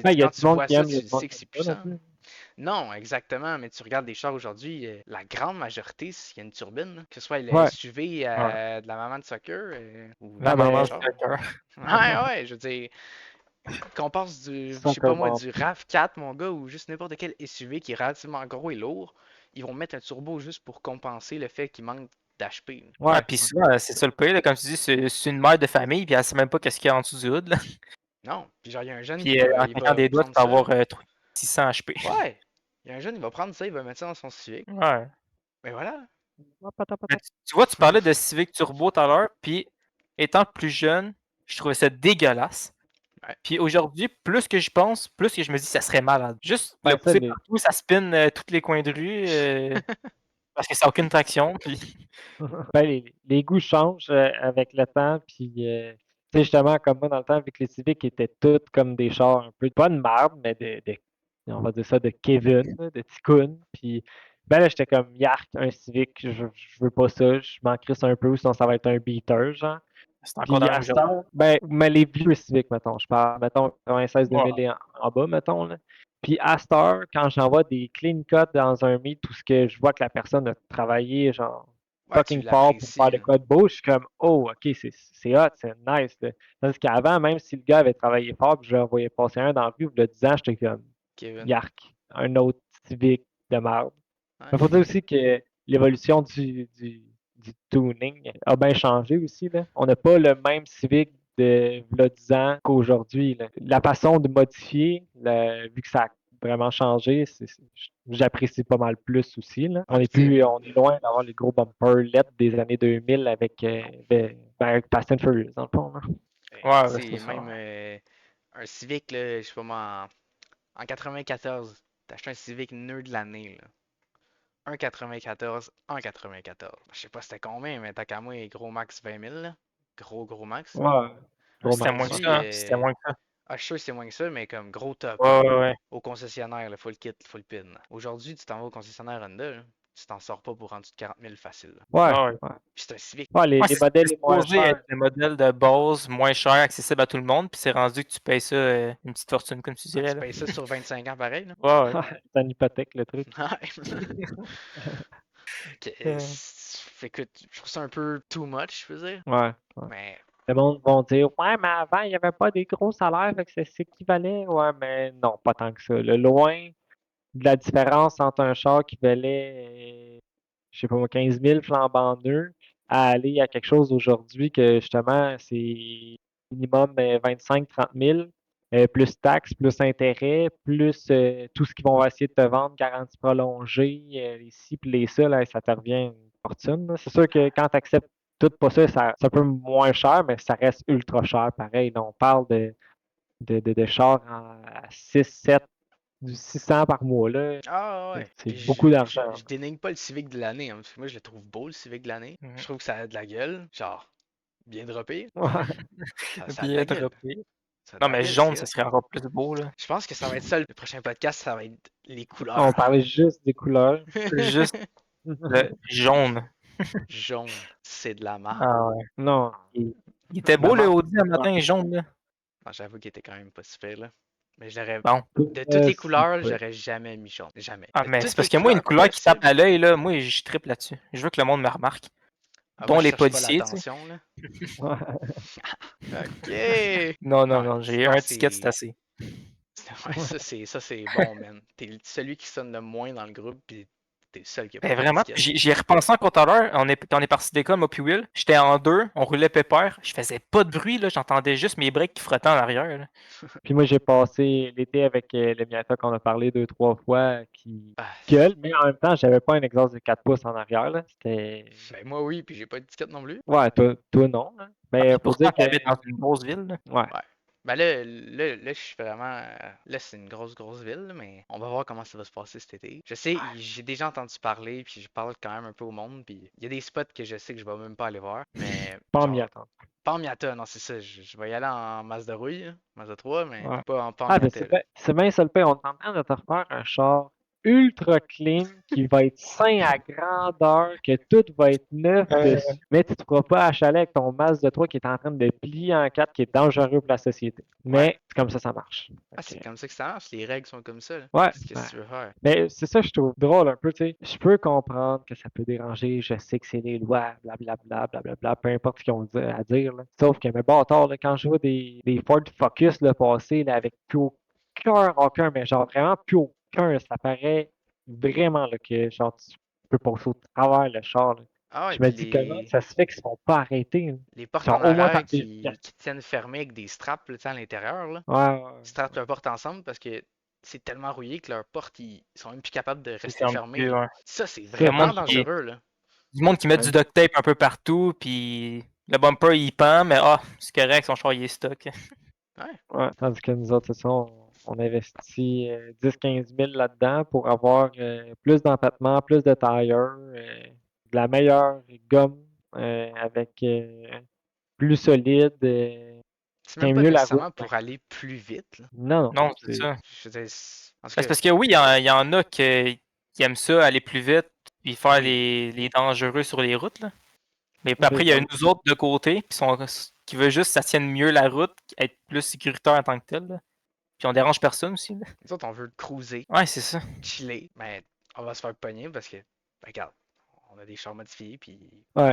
Ben, il y a quand du tu monde vois qui ça, aime, il y a tu du monde sais qui que aime c'est pas non puissant. plus. Non, exactement, mais tu regardes des chars aujourd'hui, la grande majorité, il y a une turbine, là. Que ce soit le Ouais. SUV ouais. de la maman de soccer ou La Ah, n'importe maman quel ben, du char. cœur. Ouais, ouais, je veux dire, qu'on passe je sais Soccer pas moi, Mom. du RAV4, mon gars, ou juste n'importe quel SUV qui est relativement gros et lourd, ils vont mettre un turbo juste pour compenser le fait qu'il manque d'HP. Ouais, Ouais. puis souvent, c'est ça le pire, là, comme tu dis, c'est une mère de famille, puis elle sait même pas qu'est-ce qu'il y a en dessous du hood, là. Non, puis genre, il y a un jeune Puis en il claquant va des doigts, tu prendre peux ça. avoir 600 HP. Ouais, il y a un jeune, il va prendre ça, il va mettre ça dans son Civic. Ouais. Mais voilà. Mais tu vois, tu parlais de Civic Turbo tout à l'heure, puis étant plus jeune, je trouvais ça dégueulasse. Ouais. Puis aujourd'hui, plus que je pense, plus que je me dis ça serait malade. Juste le Ben, ça, pousser partout, ça spin tous les coins de rue, parce que ça n'a aucune traction. Puis... ben, les goûts changent avec le temps, puis tu sais, justement, comme moi, dans le temps, avec les Civics, qui étaient toutes comme des chars un peu, pas de marbre, mais on va dire ça, de Kevin, là, de Ticoun, puis ben là, j'étais comme, yark, un Civic, je veux pas ça, je m'en crisse un peu, sinon ça va être un beater, genre. C'est encore Puis dans le à même cette genre. heure, ben, mais les vieux Civics, mettons, je parle, mettons, 96 Ouais. 2000 et en bas, mettons, là. Puis à cette heure, quand j'envoie des clean cuts dans un meet, tout ce que je vois que la personne a travaillé, genre, Ouais, tu fucking fort pour faire l'apprécies, des là. codes beaux, je suis comme, oh, ok, c'est hot, c'est nice, là. Tandis qu'avant, même si le gars avait travaillé fort, puis je le voyais passer un dans la rue, il y a 10 ans, j'étais comme, Kevin. yark, un autre Civic de marde. Ouais. Il faut dire aussi que l'évolution du tuning a bien changé aussi, là. On n'a pas le même Civic de v'là 10 ans qu'aujourd'hui, là. La façon de modifier, vu que ça a vraiment changé, j'apprécie pas mal plus aussi, là. Ouais, puis tu sais, On est loin d'avoir les gros bumpers LED des années 2000 avec, avec Fast and Furious, dans le fond, là. Ouais, ouais, c'est c'est ça. même un Civic, là, je sais pas moi, en 94, t'as acheté un Civic nœud de l'année, là. Un 94 en 94. Je sais pas c'était combien, mais t'as qu'à moi, gros max 20 000, là. Gros max. Ouais, gros C'était moins max, que ouais. Aujourd'hui, ça, hein. C'était moins que ça. je suis sûr que c'est moins que ça, mais comme gros top, Ouais, là. ouais, ouais. Au concessionnaire, là, full kit, full pin, là. Aujourd'hui, tu t'en vas au concessionnaire Honda, là, tu t'en sors pas pour en dessous de 40 000 facile, là. Ouais, Ah ouais. ouais. Puis c'est un Civic. Ouais, Ouais, les c'est modèles les moins supposé être chers. le modèle de base moins cher, accessible à tout le monde, puis c'est rendu que tu payes ça une petite fortune, comme tu Ah, dirais, tu là. payes ça sur 25 ans pareil, là. Ouais, ouais. C'est une hypothèque, le truc. Ouais. Euh, Écoute, je trouve ça un peu too much, je veux dire. Ouais, ouais. Mais Le monde vont dire, ouais, mais avant, il n'y avait pas des gros salaires, fait que c'est équivalent. Ouais, mais non, pas tant que ça. Le loin de la différence entre un char qui valait, je sais pas moi, 15 000 flambant neuf, à aller à quelque chose aujourd'hui que justement, c'est minimum 25-30 000. plus taxes, plus intérêts, plus tout ce qu'ils vont essayer de te vendre, garantie prolongée, les ci puis les ça, là, ça te revient une fortune, là. C'est sûr que quand tu acceptes tout pas ça, c'est un peu moins cher, mais ça reste ultra cher pareil. Là, on parle de chars à 6, 7, du 600 par mois, là. Ah C'est ouais. c'est Puis beaucoup d'argent. je dénigre pas le Civic de l'année, hein, parce que moi je le trouve beau le Civic de l'année. Je trouve que ça a de la gueule. Genre, bien droppé. Ouais. Ça a de Bien la gueule. droppé. Ça a de Non, la mais gueule, jaune, c'est ça hot. serait encore plus beau, là. Je pense que ça va être ça, le prochain podcast, ça va être les On couleurs. parlait juste des couleurs. Juste le jaune. Jaune, c'est de la merde. Ah ouais. Non. Il était La beau, le merde. Audi, un matin jaune, là. Non, j'avoue qu'il était quand même pas super là. Mais j'aurais. Bon. De toutes les C'est couleurs, pas- j'aurais jamais mis jaune. Jamais. Ah, De mais c'est toutes parce les que moi, une couleurs couleur qui tape possibles. à l'œil, là, moi, je triple là-dessus. Je veux que le monde me remarque. Ah, moi, Dont je les cherche pas policiers, tu sais. l'attention là. Ouais. Ok. Non, non, Non, non, j'ai non, un ticket, c'est assez. Ouais, ça c'est bon, man. T'es celui qui sonne le moins dans le groupe, puis t'es le seul qui a pas Ben vraiment, d'étiquette. j'y ai repensé encore tout à l'heure. On est parti d'école, moi puis Will. J'étais en deux, on roulait pépère. Je faisais pas de bruit, là. J'entendais juste mes breaks qui frottaient en arrière, là. Puis moi, j'ai passé l'été avec le Miata qu'on a parlé 2, 3 fois qui Ah, gueule, mais en même temps, j'avais pas un exhaust de 4 pouces en arrière, là. C'était. ben moi oui, puis j'ai pas d'étiquette non plus. Ouais, toi non, hein. Ah, Mais puis faut pourtant, dire que. t'habites dans une grosse ville, là. Ouais. Ouais. Ben là, je suis vraiment. Là, c'est une grosse ville, là, mais on va voir comment ça va se passer cet été. Je sais, j'ai déjà entendu parler, puis je parle quand même un peu au monde, puis il y a des spots que je sais que je vais même pas aller voir, mais Pas en m'y genre, attendre. pas en Miata, non, c'est ça. Je vais y aller en Mazda Rouille, là, Mazda 3, mais Ouais. pas en Ah, ben Miata, là. c'est bien ça le pire. On est en train de te refaire un char ultra clean qui va être sain à grandeur, que tout va être neuf dessus. Mais tu ne te feras pas achaler avec ton Mazda 3 qui est en train de plier en quatre, qui est dangereux pour la société. Ouais. Mais c'est comme ça marche. Ah, Fait c'est que, comme ça que ça marche, les règles sont comme ça, là. ouais. Qu'est-ce que tu veux faire? Mais c'est ça, je trouve drôle un peu, tu sais. Je peux comprendre que ça peut déranger, je sais que c'est les lois, blablabla, blablabla, peu importe ce qu'ils ont à dire, là. Sauf que, mes bâtards, là, quand je vois des Ford Focus là, passer là, avec plus aucun, mais genre vraiment plus aucun, là, ça paraît vraiment là, que genre tu peux passer au travers le char, là. Ah ouais, Je me puis dis comment ça se fait qu'ils ne se font pas arrêter, là. les portes en Genre au moins quand arrière t'es. qui tiennent fermées avec des straps, là, tu sais, à l'intérieur, là. Ouais, ouais, Ils strappent leurs portes ensemble parce que c'est tellement rouillé que leurs portes, ils sont même plus capables de C'est rester un fermées, peu, là. ouais. Ça, c'est ça, Le vraiment monde c'est qui, dangereux, là. du monde qui met ouais. du duct tape un peu partout, puis le bumper il pend, mais ah, c'est correct, son char il est stock. Ouais. Ouais, tandis que nous autres, c'est ça, on investit 10-15 000 là-dedans pour avoir plus d'empattement, plus de tailleurs, de la meilleure gomme avec plus solide, C'est même tient pas mieux la route. nécessairement pour aller plus vite, là. Non, non, Non, c'est c'est. ça. Je veux dire, en tout Ben, c'est cas, parce que oui, il y en a qui aiment ça, aller plus vite, puis faire oui. les dangereux sur les routes, là. Mais puis C'est après, il y a ça. nous autres de côté, qui veulent juste que ça tienne mieux la route, être plus sécuritaire en tant que tel, là. Puis on dérange personne aussi, là. Nous autres, on veut cruiser, Ouais, c'est ça. chiller, mais on va se faire pogner parce que, ben, regarde, on a des chars modifiés, puis Ouais. En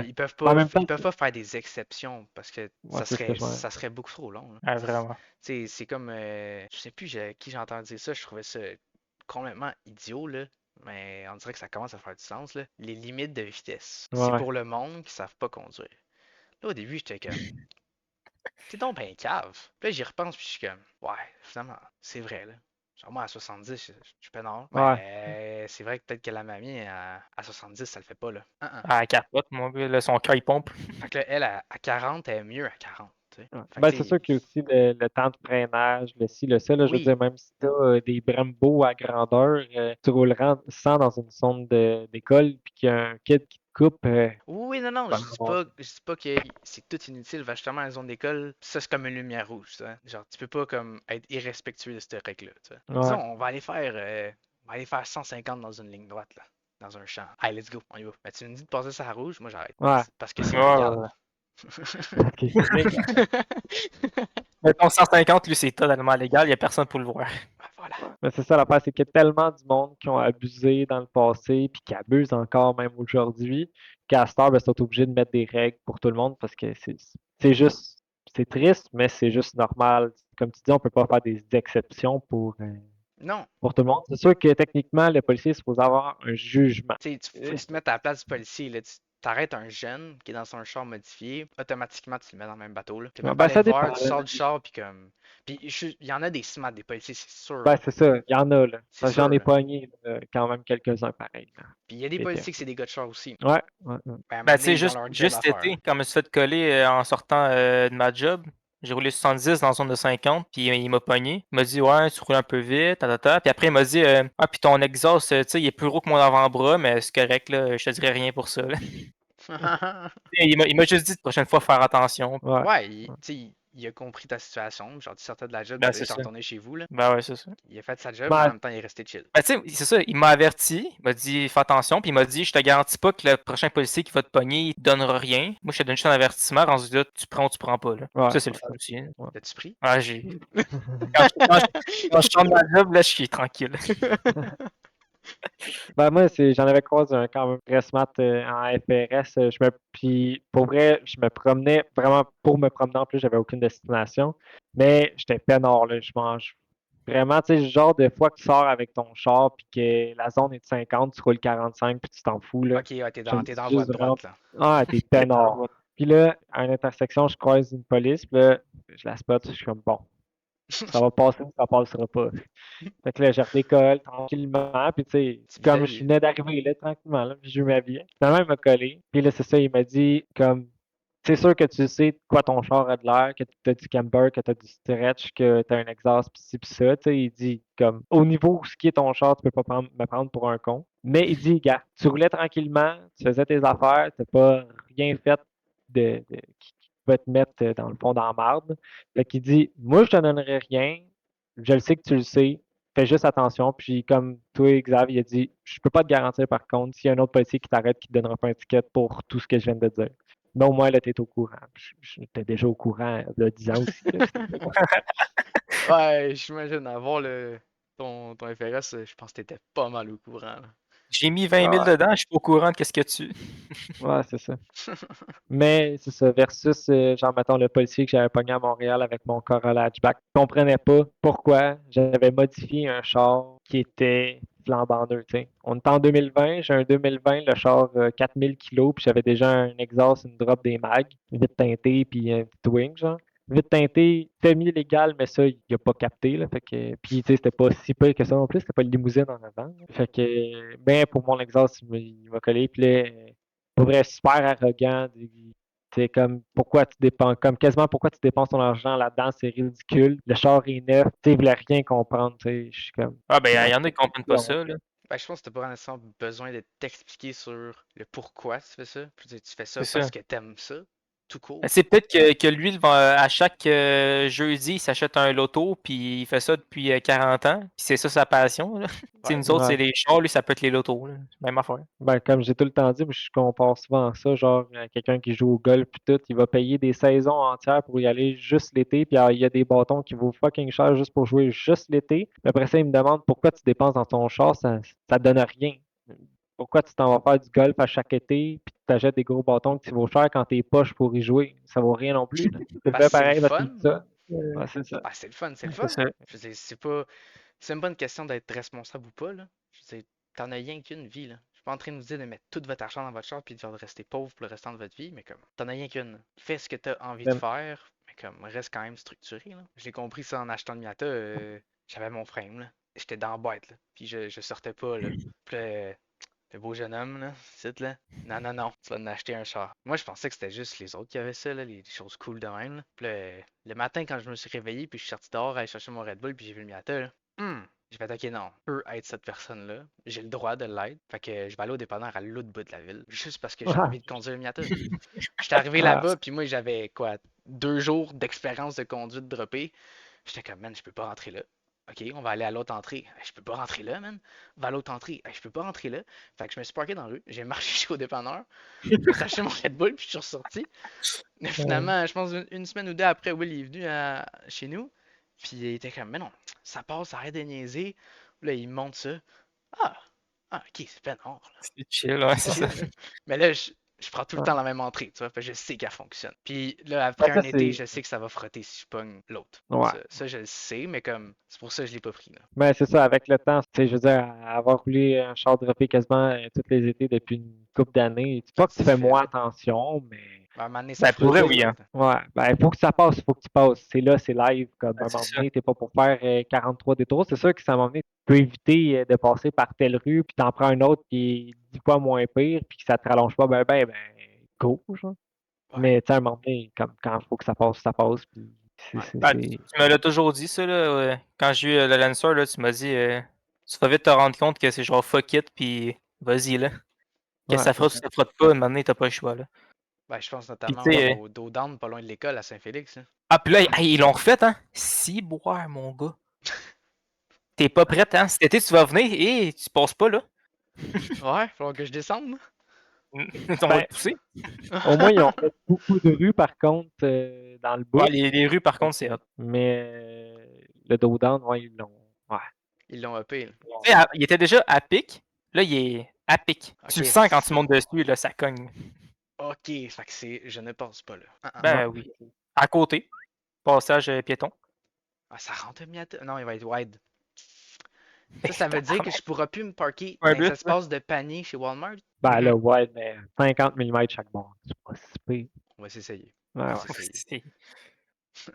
même temps, ils peuvent pas faire des exceptions parce que ouais, c'est ce que je vois. ça serait beaucoup trop long, là. Ouais, vraiment. C'est comme, je sais plus qui j'ai entendu dire ça, je trouvais ça complètement idiot, là, mais on dirait que ça commence à faire du sens, là. Les limites de vitesse, c'est Ouais. pour le monde qui savent pas conduire. Là, au début, j'étais comme, t'es donc ben cave. Puis là, j'y repense, puis je suis comme, ouais, finalement, c'est vrai, là. Genre, moi, à 70, je suis peinard, Ouais. mais c'est vrai que peut-être que la mamie, à 70, ça le fait pas, là. Ah, elle capote, mon gars, là, son cœur il pompe. Fait que là, elle, à 40, elle est mieux à 40, tu sais. Ouais. Fait que, Ben, tu c'est sais, sûr qu'il y a aussi le temps de freinage, le ci, le ça. Là, je veux oui, dire, même si tu as des Brembo à grandeur, tu rouleras sans dans une zone d'école, puis qu'il y a un kid qui te coupe, oui, non, non, ben, bon, je dis pas que c'est tout inutile, va justement à la zone d'école, ça c'est comme une lumière rouge, tu sais. Genre, tu peux pas comme être irrespectueux de cette règle-là, tu sais. Disons, ouais, on va aller faire 150 dans une ligne droite, là, dans un champ. Allez, let's go, on y va. Mais tu me dis de passer ça à rouge, moi j'arrête, ouais. parce que c'est Ouais, illégal. ouais. Ok, c'est légal. Mettons 150, lui, c'est totalement légal, il n'y a personne pour le voir. Ben, voilà. Mais c'est ça l'affaire, c'est qu'il y a tellement du monde qui ont abusé dans le passé, puis qui abusent encore même aujourd'hui, qu'à cette heure, ben, ils sont obligés de mettre des règles pour tout le monde parce que c'est juste, c'est triste, mais c'est juste normal. Comme tu dis, on peut pas faire des exceptions Non, pour tout le monde. C'est sûr que techniquement, le policier est supposé avoir un jugement. tu sais, faut que tu te mettes à la place du policier, là. t'arrêtes un jeune qui est dans un char modifié, automatiquement tu le mets dans le même bateau. Là. T'es Ouais, même pas ben, allé ça le voir, dépend, tu là. sors du char, puis comme. Puis il y en a des smats, des policiers, c'est sûr. Ben, Là. c'est ça, il y en a, là. C'est Parce que j'en sûr. ai Là. pogné quand même quelques-uns pareils. Là. Puis il y a des C'était- policiers que c'est des gars de char aussi. Ouais, ouais, ouais. Ben, à un moment Ben, tu donné, sais, ils ont juste, leur job à juste cet faire. été, quand je me suis fait coller en sortant de ma job, j'ai roulé 70 dans la zone de 50, puis il m'a pogné. Il m'a dit, ouais, tu roules un peu vite, ta. Puis après, il m'a dit, ah, puis ton exhaust, tu sais, il est plus gros que mon avant-bras, mais c'est correct, là, je te dirais rien pour ça. Là. Il m'a juste dit, la prochaine fois, faire attention. Ouais. Ouais, tu sais, il a compris ta situation. Genre, tu sortais de la job, Ben, tu c'est t'es ça. retourné chez vous. Là. Ben, ouais, c'est ça. Il a fait sa job, mais en Ben, même temps, il est resté chill. Ben, tu sais, c'est ça, il m'a averti, il m'a dit fais attention, puis il m'a dit je te garantis pas que le prochain policier qui va te pogner, il te donnera rien. Moi, je te donne juste un avertissement, rendu là, tu prends ou tu prends pas. Là. ouais, Ça, c'est le ouais, fun aussi. Hein. ouais. T'as-tu pris? Ouais, quand je sors de ma job, là, je suis tranquille. Ben, moi, j'en avais croisé un quand même très smart en FRS. Puis, pour vrai, je me promenais vraiment pour me promener. En plus, j'avais aucune destination. Mais j'étais peinard, là. Je mange vraiment, tu sais, le genre de fois que tu sors avec ton char, puis que la zone est de 50, tu roules 45, puis tu t'en fous, là. Ok, ouais, t'es Je dans, me t'es dis dans la voie juste de vraiment, droite, là. ah, t'es peinard. Puis là, à une intersection, je croise une police, puis là, je la spot, je suis comme, bon, ça va passer ou ça passera pas. Fait que là, je redécolle tranquillement, puis tu sais, Tu vis ta comme je vie. venais d'arriver là, tranquillement, là, puis je joue ma vie. Finalement, il m'a collé. Puis là, c'est ça, il m'a dit, comme, c'est sûr que tu sais de quoi ton char a de l'air, que tu as du camber, que tu as du stretch, que tu as un exhaust, pis ci, pis ça. Tu sais, il dit, comme, au niveau où ce qui est ton char, tu peux pas me prendre pour un con. Mais il dit, gars, tu roulais tranquillement, tu faisais tes affaires, t'as pas rien fait qui peut te mettre dans le fond dans la marde. Fait qu'il dit, moi, je te donnerai rien, je le sais que tu le sais, fais juste attention. Puis comme toi, Xavier, il a dit, je peux pas te garantir par contre, s'il y a un autre policier qui t'arrête, qui te donnera pas un ticket pour tout ce que je viens de te dire. Mais au moins, là, t'es au courant. J'étais déjà au courant il y a 10 ans aussi. Là, Ouais, j'imagine avoir ton FRS, je pense que t'étais pas mal au courant. Là. J'ai mis 20 000 ouais, dedans, je suis pas au courant de qu'est-ce que tu. ouais, c'est ça. Mais c'est ça, versus, genre, mettons, le policier que j'avais pogné à Montréal avec mon Corolla hatchback. Je comprenais pas pourquoi j'avais modifié un char qui était flambant neuf, tu sais. On est en 2020, j'ai un 2020, le char 4000 kilos, puis j'avais déjà un exhaust, une drop des mags, vite teinté, puis un petit wing, genre. Vite teinté, semi-légal, mais ça, il a pas capté, là. Fait que, puis, tu sais, c'était pas si pire que ça non plus, c'était pas une limousine en avant. Là. Fait que, ben, pour mon exhaust, il m'a collé, puis là, pour vrai, super arrogant. C'est comme pourquoi tu dépenses, comme quasiment pourquoi tu dépenses ton argent là-dedans, c'est ridicule. Le char est neuf, tu sais, il voulait rien comprendre, tu sais. Je suis comme. Ah, ben, il Ouais, y en a qui comprennent pas ça, là. Ben, je pense que t'as pas nécessairement besoin de t'expliquer sur le pourquoi tu fais ça. Je veux dire, tu fais ça C'est parce ça. que t'aimes ça, tout court. C'est peut-être que lui, à chaque jeudi, il s'achète un loto, puis il fait ça depuis 40 ans, puis c'est ça sa passion. Là. Tu sais, Ouais, nous autres, c'est ouais. les chars, lui, ça peut être les lotos. Là. Même affaire. Ben, comme j'ai tout le temps dit, moi, je compare souvent à ça, genre quelqu'un qui joue au golf puis tout, il va payer des saisons entières pour y aller juste l'été, puis il y a des bâtons qui vaut fucking cher juste pour jouer juste l'été. Puis après ça, il me demande pourquoi tu dépenses dans ton char, ça donne rien. Pourquoi tu t'en vas faire du golf à chaque été, puis tu t'achètes des gros bâtons que tu vaut cher quand t'es poche pour y jouer? Ça vaut rien non plus. Là. Tu le ben, fais c'est le pareil parce que fun. c'est ça. Ouais, c'est ça. Ben, c'est le fun, c'est le C'est fun. ça. Je veux dire, c'est pas. C'est même pas une question d'être responsable ou pas, là. Je veux dire, t'en as rien qu'une vie, là. Je suis pas en train de vous dire de mettre tout votre argent dans votre char puis de rester pauvre pour le restant de votre vie, mais comme, t'en as rien qu'une. Fais ce que t'as envie de faire, mais comme, reste quand même structuré, là. J'ai compris ça en achetant le Miata, j'avais mon frame, là. J'étais dans la boîte, là. Puis je sortais pas, là. Puis là, le beau jeune homme, là, c'est là. Non, non, non, tu vas en acheter un char. Moi, je pensais que c'était juste les autres qui avaient ça, là, les choses cool de même, là. Puis là, le matin, quand je me suis réveillé, puis je suis sorti dehors à aller chercher mon Red Bull, puis j'ai vu le Miata, là. J'ai fait, ok, non, je peux être cette personne-là. J'ai le droit de l'être. Fait que je vais aller au dépanneur à l'autre bout de la ville, juste parce que j'ai envie de conduire le Miata. J'étais arrivé Ah, là-bas, puis moi, j'avais, quoi, 2 jours d'expérience de conduite droppée. J'étais comme, man, je peux pas rentrer là. Ok, on va aller à l'autre entrée. Je peux pas rentrer là, man. On va à l'autre entrée. Je peux pas rentrer là. Fait que je me suis parqué dans la rue. J'ai marché jusqu'au dépanneur. Je me suis acheté mon Red Bull, puis je suis ressorti. Mais finalement, je pense une semaine ou deux après, Will est venu chez nous. Puis il était comme, mais non, ça passe, arrête de niaiser. Là, il me montre ça. Ah, ok, c'est peinard, là. C'est chill, ouais, C'est c'est ça. chill, là. Mais là, je je prends tout le Ouais. temps la même entrée, tu vois, fait que je sais qu'elle fonctionne. Puis là, après ça, un été, c'est. je sais que ça va frotter si je pogne l'autre. Ouais. Ça, je le sais, mais comme, c'est pour ça que je l'ai pas pris, là. Mais c'est ça, avec le temps, tu sais, je veux dire, avoir roulé un char droppé quasiment tous les étés depuis une couple d'années, c'est pas Ça que tu se fais fait, moins là. attention, mais À un moment donné, ça Ben, pour frotte, vrai, ça oui, hein. frotte. ouais, ben, faut que ça passe, faut que tu passes. C'est là, c'est live, comme à Ben, un c'est moment ça. donné, t'es pas pour faire 43 détours. C'est sûr que ça, à un moment donné, tu peux éviter de passer par telle rue, puis t'en prends un autre qui est 10 fois moins pire, puis que ça te rallonge pas, ben, go, genre. Ouais. Mais tu sais, à un moment donné, comme quand il faut que ça passe, puis Ouais. Ben, tu me l'as toujours dit, ça, là. Quand j'ai eu le Lancer, là, tu m'as dit, tu vas vite te rendre compte que c'est genre fuck it, puis vas-y, là. Que Ouais, ça c'est frotte ou ça. ça frotte pas, maintenant, t'as pas le choix, là. Ben, je pense Puis, notamment tu sais, au down pas loin de l'école à Saint-Félix, là. ah, puis là, hey, ils l'ont refait, hein. Ciboire, mon gars. T'es pas prêt, hein. Cet été, tu vas venir et tu passes pas, là. Ouais, faut que je descende. On va Ben, te pousser. au moins, ils ont fait beaucoup de rues, par contre, dans le Ouais, bout. les rues, par Fait contre, c'est hot. mais le dos down, ouais, ils l'ont. Ouais. Ils l'ont uppé, là. Tu sais, il était déjà à pic. Là, il est à pic. Tu le Ok, sens quand tu montes dessus, là, ça cogne. ok, fait que c'est. Je ne pense pas, là. Non. Ben oui. À côté. Passage piéton. Ah, ça rentre bientôt. Non, il va être wide. Ben, Ça veut dire que tabarnak. je pourrai plus me parker Un dans les bus, là. espaces de panier chez Walmart. Ben Mhm. là, ouais, mais 50 mm chaque bord. C'est pas si pire. On va s'essayer. Ouais, On va ouais. s'essayer. Ça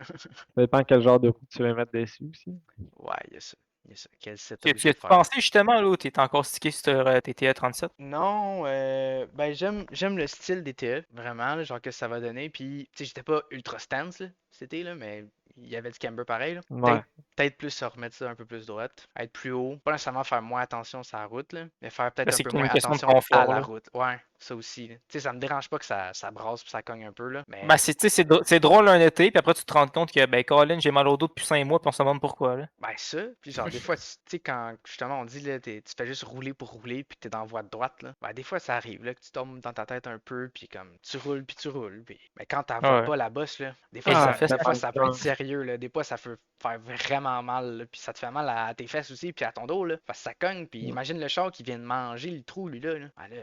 dépend quel genre de roue tu veux mettre dessus aussi. Ouais, il y a ça. Il y a ça. Quel Tu setup je tu vais as-tu faire? pensé justement, là, où t'es encore stické sur tes TE37? Non, ben j'aime le style des TE, vraiment, là, genre que ça va donner. Puis, tu sais, j'étais pas ultra stance là, cet été, là, mais il y avait du camber pareil, là. Ouais. Peut-être plus se remettre ça un peu plus droite, être plus haut. Pas nécessairement faire moins attention sur la route, là, mais faire peut-être Ben, un c'est peu une moins question de attention à confort, la là. route. Ouais, ça aussi, là. Tu sais, ça me dérange pas que ça brasse puis ça cogne un peu, là, Ben, mais tu sais, c'est drôle un été, puis après, tu te rends compte que, ben, Colin, j'ai mal au dos depuis 5 mois, puis on se demande pourquoi, là. ben ça, puis genre des fois, tu sais, quand justement on dit là, tu fais juste rouler pour rouler, puis t'es dans la voie de droite, là, ben des fois ça arrive là, que tu tombes dans ta tête un peu, puis comme puis tu roules, puis mais quand t'as Ouais. pas la bosse, là, Et ça fait des ça. fois Dépend du ça peut être genre. sérieux, là, des fois ça peut faire vraiment mal, là, puis ça te fait mal à tes fesses aussi, puis à ton dos, là, parce que ça cogne, puis imagine le char qui vient de manger le trou, lui là. Ah, là,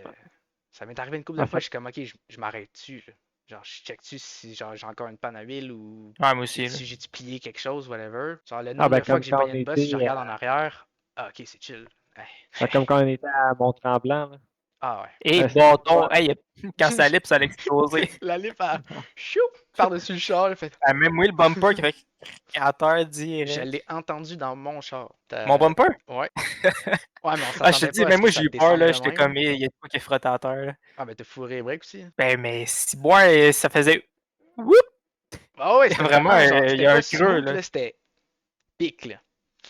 ça m'est arrivé une couple de En fois, fait, je suis comme ok, je m'arrête dessus, là. Genre, je check-tu si genre j'ai encore une panne à huile ou Ouais, moi aussi, là. j'ai-tu plié quelque chose, whatever. Genre, le ah nombre ben de fois comme que j'ai quand pogné on une bosse, si je était regarde en arrière, ah, ok, c'est chill. ben, comme quand on était à Mont-Tremblant, là. Ah ouais. Et C'était bâton, quoi? hey, quand ça allait, puis ça allait exploser. La lip a chou par-dessus le char, elle fait. Ah, même moi, le bumper qui fait à terre Je direct. l'ai entendu dans mon char. Mon bumper? Ouais. Ouais, mais on Ah, je te s'attendait dis, pas à ce même que moi, j'ai ça eu peur, descende là. de J'étais même. comme, il y a de quoi qui frotte à terre, là. Ah, ben t'as fourré les breaks aussi. Ben, mais si boire, ça faisait. Whoop! Ah ouais, c'était Vraiment, vraiment genre, il y c'était a pas un creux, smooth, là. là, c'était pic, là.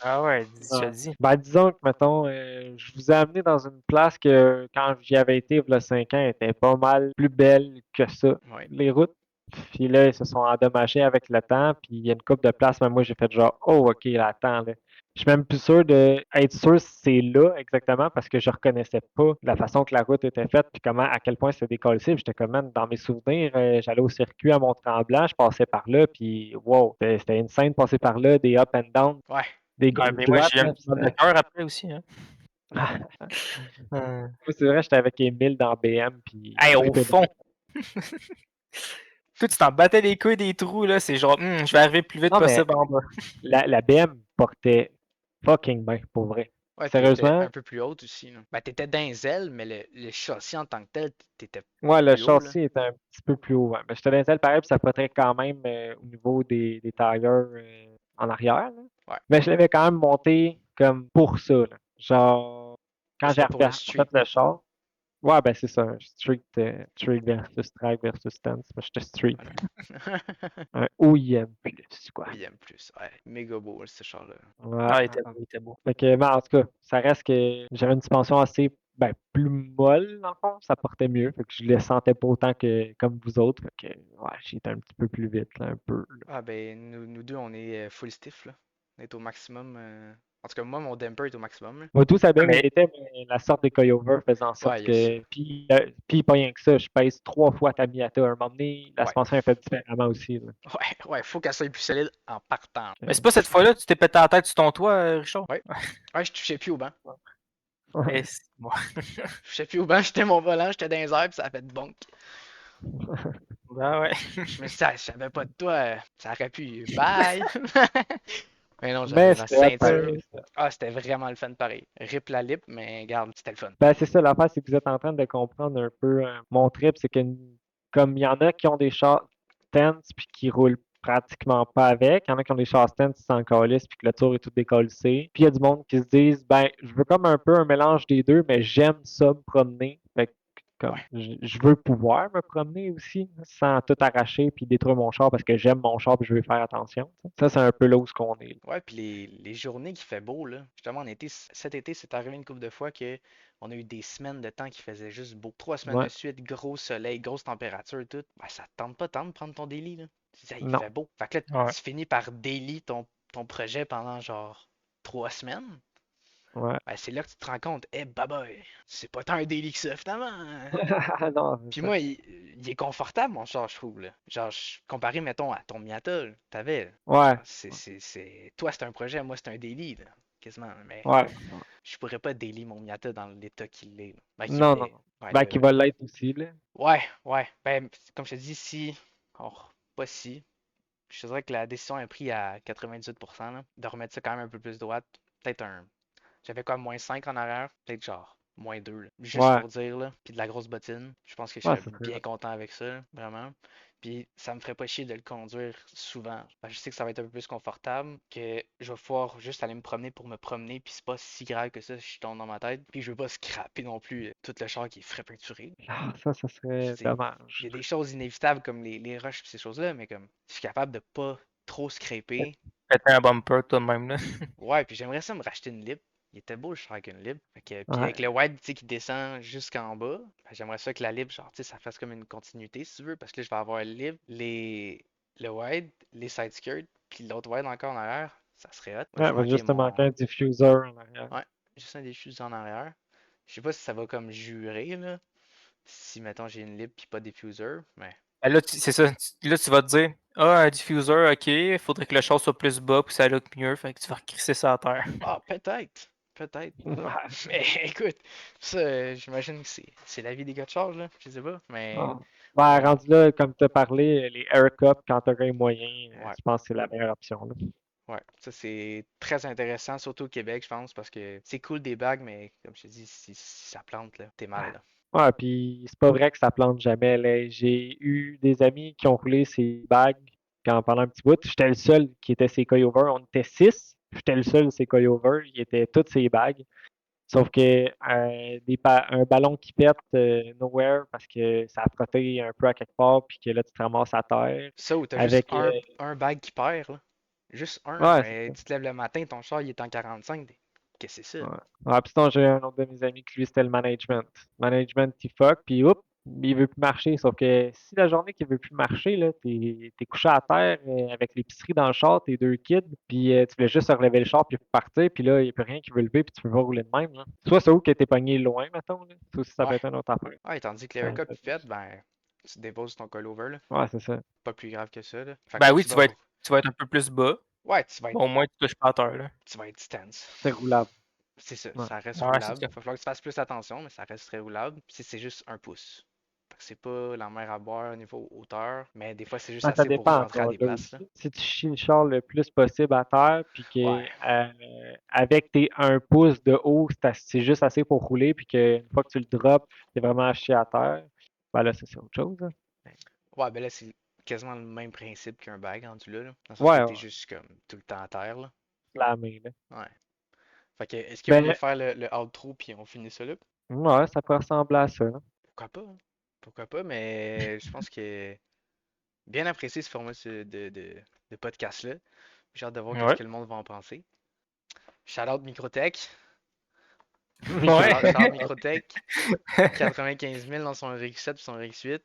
Ah ouais, je te Ouais. dis. Ben, disons que, mettons, je vous ai amené dans une place que, quand j'y avais été, il y a 5 ans, était pas mal plus belle que ça, Ouais. les routes. Puis là, ils se sont endommagés avec le temps, puis il y a une couple de places, mais moi, j'ai fait genre, oh, ok, là, attends, là. Je suis même plus sûr être sûr si c'est là exactement parce que je reconnaissais pas la façon que la route était faite, puis comment, à quel point c'était décollé. J'étais comme, man, dans mes souvenirs, j'allais au circuit à Mont-Tremblant, je passais par là, puis wow, c'était une scène de passer par là, des up and down, Ouais. des Ouais, gauche mais moi, droite, j'ai eu un là, petit mal de cœur après aussi, hein. Moi, c'est vrai, j'étais avec Emile dans BM, puis Hey, on au tripait fond. bien. Toi, tu t'en battais les couilles des trous, là. C'est genre, je vais arriver le plus vite Non, mais possible en bas. la BM portait fucking bien, pour vrai. Ouais, puis elle était Sérieusement, un peu plus haute aussi, là. Ben, t'étais dans les ailes, mais le châssis en tant que tel, t'étais ouais, le plus haut, là. châssis était un petit peu plus haut. Ouais. Ben, j'étais dans les ailes pareil, puis ça frottait quand même au niveau des tailleurs en arrière, là. Ouais. Mais je l'avais quand même monté comme pour ça, là. Genre, Ben, quand j'ai c'était pour le refait street. le char, ouais, ben c'est ça, un street versus track versus stance. Moi, j'étais street. Voilà. Un OEM plus, quoi. Oui, il aime plus. Ouais, méga beau, ce char-là. Ouais. Ah, il était beau, il était beau. Fait que, mais en tout cas, ça reste que j'avais une suspension assez ben, plus molle, dans le fond, ça portait mieux. Fait que je le sentais pas autant que comme vous autres. Fait que ouais, j'étais un petit peu plus vite, là, un peu. Là. Ah, ben, nous deux, on est full stiff, là. On est au maximum. En tout cas, moi, mon damper est au maximum, là. Moi, tout ça Ah, bien mais, été, mais la sorte des coilovers faisait en sorte Ouais, il y a ça. que. Puis pas rien que ça, je pèse 3 fois ta Miata. À un moment donné, la Ouais. suspension est faite différemment aussi. Là. Ouais, faut qu'elle soit plus solide en partant. mais c'est pas cette fois-là que tu t'es pété la tête sur ton toit, Richard? Ouais. Ouais, je touchais plus au banc. Et moi. Je sais plus où ben j'étais mon volant, j'étais dans les airs, puis ça a fait bonk. Ben ouais. Mais ça, je savais pas de toi, ça aurait pu. Bye! Mais non, j'avais Mais ma c'était ceinture. ça. Ah, c'était vraiment le fun pareil. Rip la lip, mais garde, c'était le fun. Ben, c'est ça l'affaire, c'est que vous êtes en train de comprendre un peu mon trip, c'est que comme il y en a qui ont des chars Stance puis qui roulent pratiquement pas avec, il y en a qui ont des chars Stance qui s'en calissent puis que le tour est tout décollissé. Puis il y a du monde qui se disent ben je veux comme un peu un mélange des deux, mais j'aime ça me promener. Fait que comme Ouais. je veux pouvoir me promener aussi sans tout arracher puis détruire mon char parce que j'aime mon char puis je veux faire attention. Ça, c'est un peu là où ce qu'on est. Ouais, puis les journées qui fait beau, là. Justement, cet été, c'est arrivé une couple de fois que on a eu des semaines de temps qui faisait juste beau. 3 semaines de Ouais. suite, gros soleil, grosse température, tout. Ben, ça te tente pas tant de prendre ton daily, là. Tu dis, hey, il Non. fait beau. Fait que là, Ouais. tu finis par daily ton projet pendant genre 3 semaines. Ouais. Ben, c'est là que tu te rends compte, eh, bye c'est pas tant un daily que ça, finalement. Non, c'est Puis ça. moi, il est confortable, mon char, je trouve, là. Genre, comparé, mettons, à ton Miata, là, t'avais. Ouais. Genre, Toi, c'est un projet, moi, c'est un daily, là. Quasiment. Mais Ouais. je pourrais pas daily mon Miata dans l'état qu'il est, là. Ben, qu'il Non, non, était. non. Ouais, Ben, qui va l'être aussi, là. ouais. Ben, comme je te dis, si. Oh, pas si. Je te dirais que la décision est prise à 98%, là, de remettre ça quand même un peu plus droite. Peut-être un. J'avais quoi, -5 en arrière? Peut-être genre -2, là. Juste Ouais. pour dire, là. Puis de la grosse bottine. Je pense que je Ouais, serais ça serait bien content avec ça, là, vraiment. Puis ça me ferait pas chier de le conduire souvent. Ben, je sais que ça va être un peu plus confortable, que je vais pouvoir juste aller me promener pour me promener, puis c'est pas si grave que ça si je tombe dans ma tête. Puis je veux pas scraper non plus tout le char qui est frais peinturé. Ah, ça Je serait sais, il y dommage. a des choses inévitables comme les rushs et ces choses-là, mais comme je suis capable de pas trop scraper. Péter un bumper tout de même, là. Ouais, puis j'aimerais ça me racheter une lip. Il était beau le char avec une lip. Puis Ouais. avec le wide, tu sais, qui descend jusqu'en bas, ben, j'aimerais ça que la lip, genre, tu sais, ça fasse comme une continuité, si tu veux, parce que là, je vais avoir le lip, le wide, les side skirts, puis l'autre wide encore en arrière. Ça serait hot. Moi, Ouais, je va manquais juste te mon. manquer un diffuser en arrière. Ouais, juste un des choses en arrière. Je sais pas si ça va comme jurer, là. Si, mettons, j'ai une lip puis pas de diffuser, mais. Ben là, c'est ça. Là, tu vas te dire, ah, un diffuser, ok, faudrait que le char soit plus bas pour que ça look mieux, fait que tu vas recrisser ça à terre. Ah, peut-être. Peut-être. Ouais. Mais écoute, ça, j'imagine que c'est la vie des gars de charge, là. Je sais pas, mais. Ah. Ben, Ouais, rendu là, comme tu as parlé, les Air Cup, quand tu auras les moyens, ouais. je pense que c'est la meilleure option, là. Ouais, ça c'est très intéressant, surtout au Québec, je pense, parce que c'est cool des bagues, mais comme je te dis, si ça plante, là, t'es mal, là. Ouais, puis c'est pas vrai que ça plante jamais, là. J'ai eu des amis qui ont roulé ces bagues pendant un petit bout. J'étais le seul qui était ses coilovers. On était 6. J'étais le seul ses coilovers. Ils étaient toutes ces bagues. Sauf que un ballon qui pète nowhere parce que ça a frotté un peu à quelque part, puis que là, tu te ramasses à terre. Ça où t'as juste Avec. un bag qui perd, là. Juste un, Ouais, c'est mais ça. tu te lèves le matin, ton char il est en 45. Qu'est-ce que c'est ça? Ouais. Ouais, puis sinon, j'ai un autre de mes amis qui lui, c'était le management. Management qui fuck, puis oups, il veut plus marcher. Sauf que si la journée qu'il veut plus marcher, là, t'es couché à terre avec l'épicerie dans le char, tes deux kids, puis tu voulais juste relever le char puis partir, puis là, il n'y a plus rien qui veut lever, puis tu peux pas rouler de même. Là. Soit c'est où que t'es pogné loin, mettons, là. Ça aussi, ça peut Ouais. être une autre affaire. Ouais, tandis que le haircut fait, ben, tu déposes ton coilover, là. Ouais, c'est ça. Pas plus grave que ça, là. Fait que Ben là, oui, tu vas être un peu plus bas. Ouais, Bon, au moins, tu touches pas à terre, là. tu vas être stance. C'est roulable. C'est ça, Ouais. ça reste Ouais, c'est roulable. ça. Il va falloir que tu fasses plus attention, mais ça reste très roulable. Puis c'est juste 1 pouce. Fait que c'est pas la mer à boire au niveau hauteur, mais des fois c'est juste Ben, ça assez pour dépend rentrer à encore des là places, là. aussi. Si tu chies le char le plus possible à terre, puis Ouais, que avec tes 1 pouce de haut, c'est juste assez pour rouler, puis qu'une fois que tu le drops, t'es vraiment à chier à terre, ben là, c'est autre chose. Hein. ouais, ben là c'est quasiment le même principe qu'un bag rendu là, là. Dans le sens que Ouais, t'es ouais, juste comme tout le temps à terre, là. slammer, là. Ouais. Fait que, est-ce que vous voulez Ben, faire le outro puis on finit ça là? ouais, ça peut ressembler à ça. Là. Pourquoi pas, hein? Pourquoi pas, mais je pense que bien apprécié ce format de podcast-là. J'ai hâte de voir qu'est-ce Ouais. que le monde va en penser. Shout out Microtech. Ouais. Shout out Microtech. 95 000 dans son RX7 et son RX8.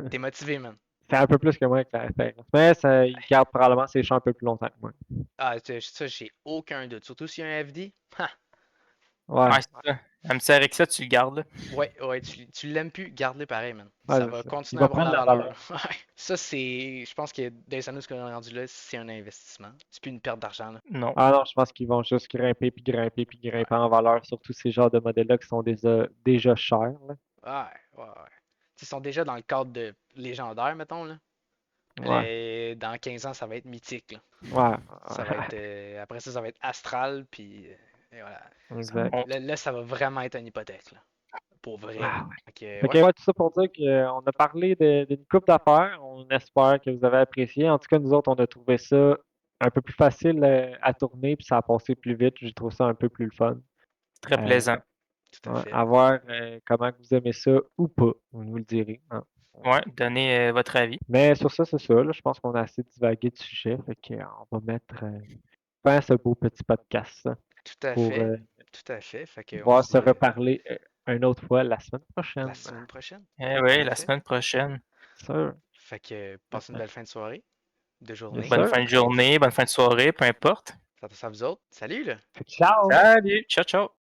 T'es motivé, man. C'est un peu plus que moi avec la référence. Mais ça, il garde probablement ses champs un peu plus longtemps que moi. Ah, ça, j'ai aucun doute. Surtout s'il y a un FD. Ha! Ouais. Ouais, c'est ça. Un petit RX7, tu le gardes, là. Ouais, tu l'aimes plus, garde-le pareil, man. Ouais, Ça c'est va ça. Il continuer va à avoir de prendre la la valeur. valeur. Ouais. Ça, c'est. Je pense que dans les années qu'on est rendu là, c'est un investissement. C'est plus une perte d'argent, là. Non. Ah non, je pense qu'ils vont juste grimper, puis grimper, puis Ouais. grimper en valeur, surtout ces genres de modèles-là qui sont déjà chers, là. Ouais. Ils sont déjà dans le cadre de légendaire, mettons, là. Ouais, Dans 15 ans, ça va être mythique, là. ouais, Ça va être. Après ça va être astral, puis. Et voilà. exact. Là, ça va vraiment être une hypothèque, là. Pour vrai, là. Ah ouais. Fait que, Fait que, ouais. ouais, tout ça pour dire qu'on a parlé d'une coupe d'affaires. On espère que vous avez apprécié. En tout cas, nous autres, on a trouvé ça un peu plus facile à tourner, puis ça a passé plus vite. J'ai trouvé ça un peu plus le fun. Très plaisant. Tout à Ouais, fait. à voir comment que vous aimez ça ou pas. Vous nous le direz, hein. Ouais, donnez votre avis. Mais sur ça, c'est ça. Là, je pense qu'on a assez divagué de sujet. Fait qu'on va mettre fin à ce beau petit podcast hein, Tout à pour fait. Tout à fait. Fait que on pouvoir se se dit reparler une autre fois la semaine la prochaine. semaine prochaine. Eh En oui, la effet. semaine prochaine. Sûr. Fait que passe une belle fin de soirée, de Yes, journée. Bonne sir. fin de journée, bonne fin de soirée, peu importe. Ça vous autres. Salut là! Ciao! Salut, ciao, ciao.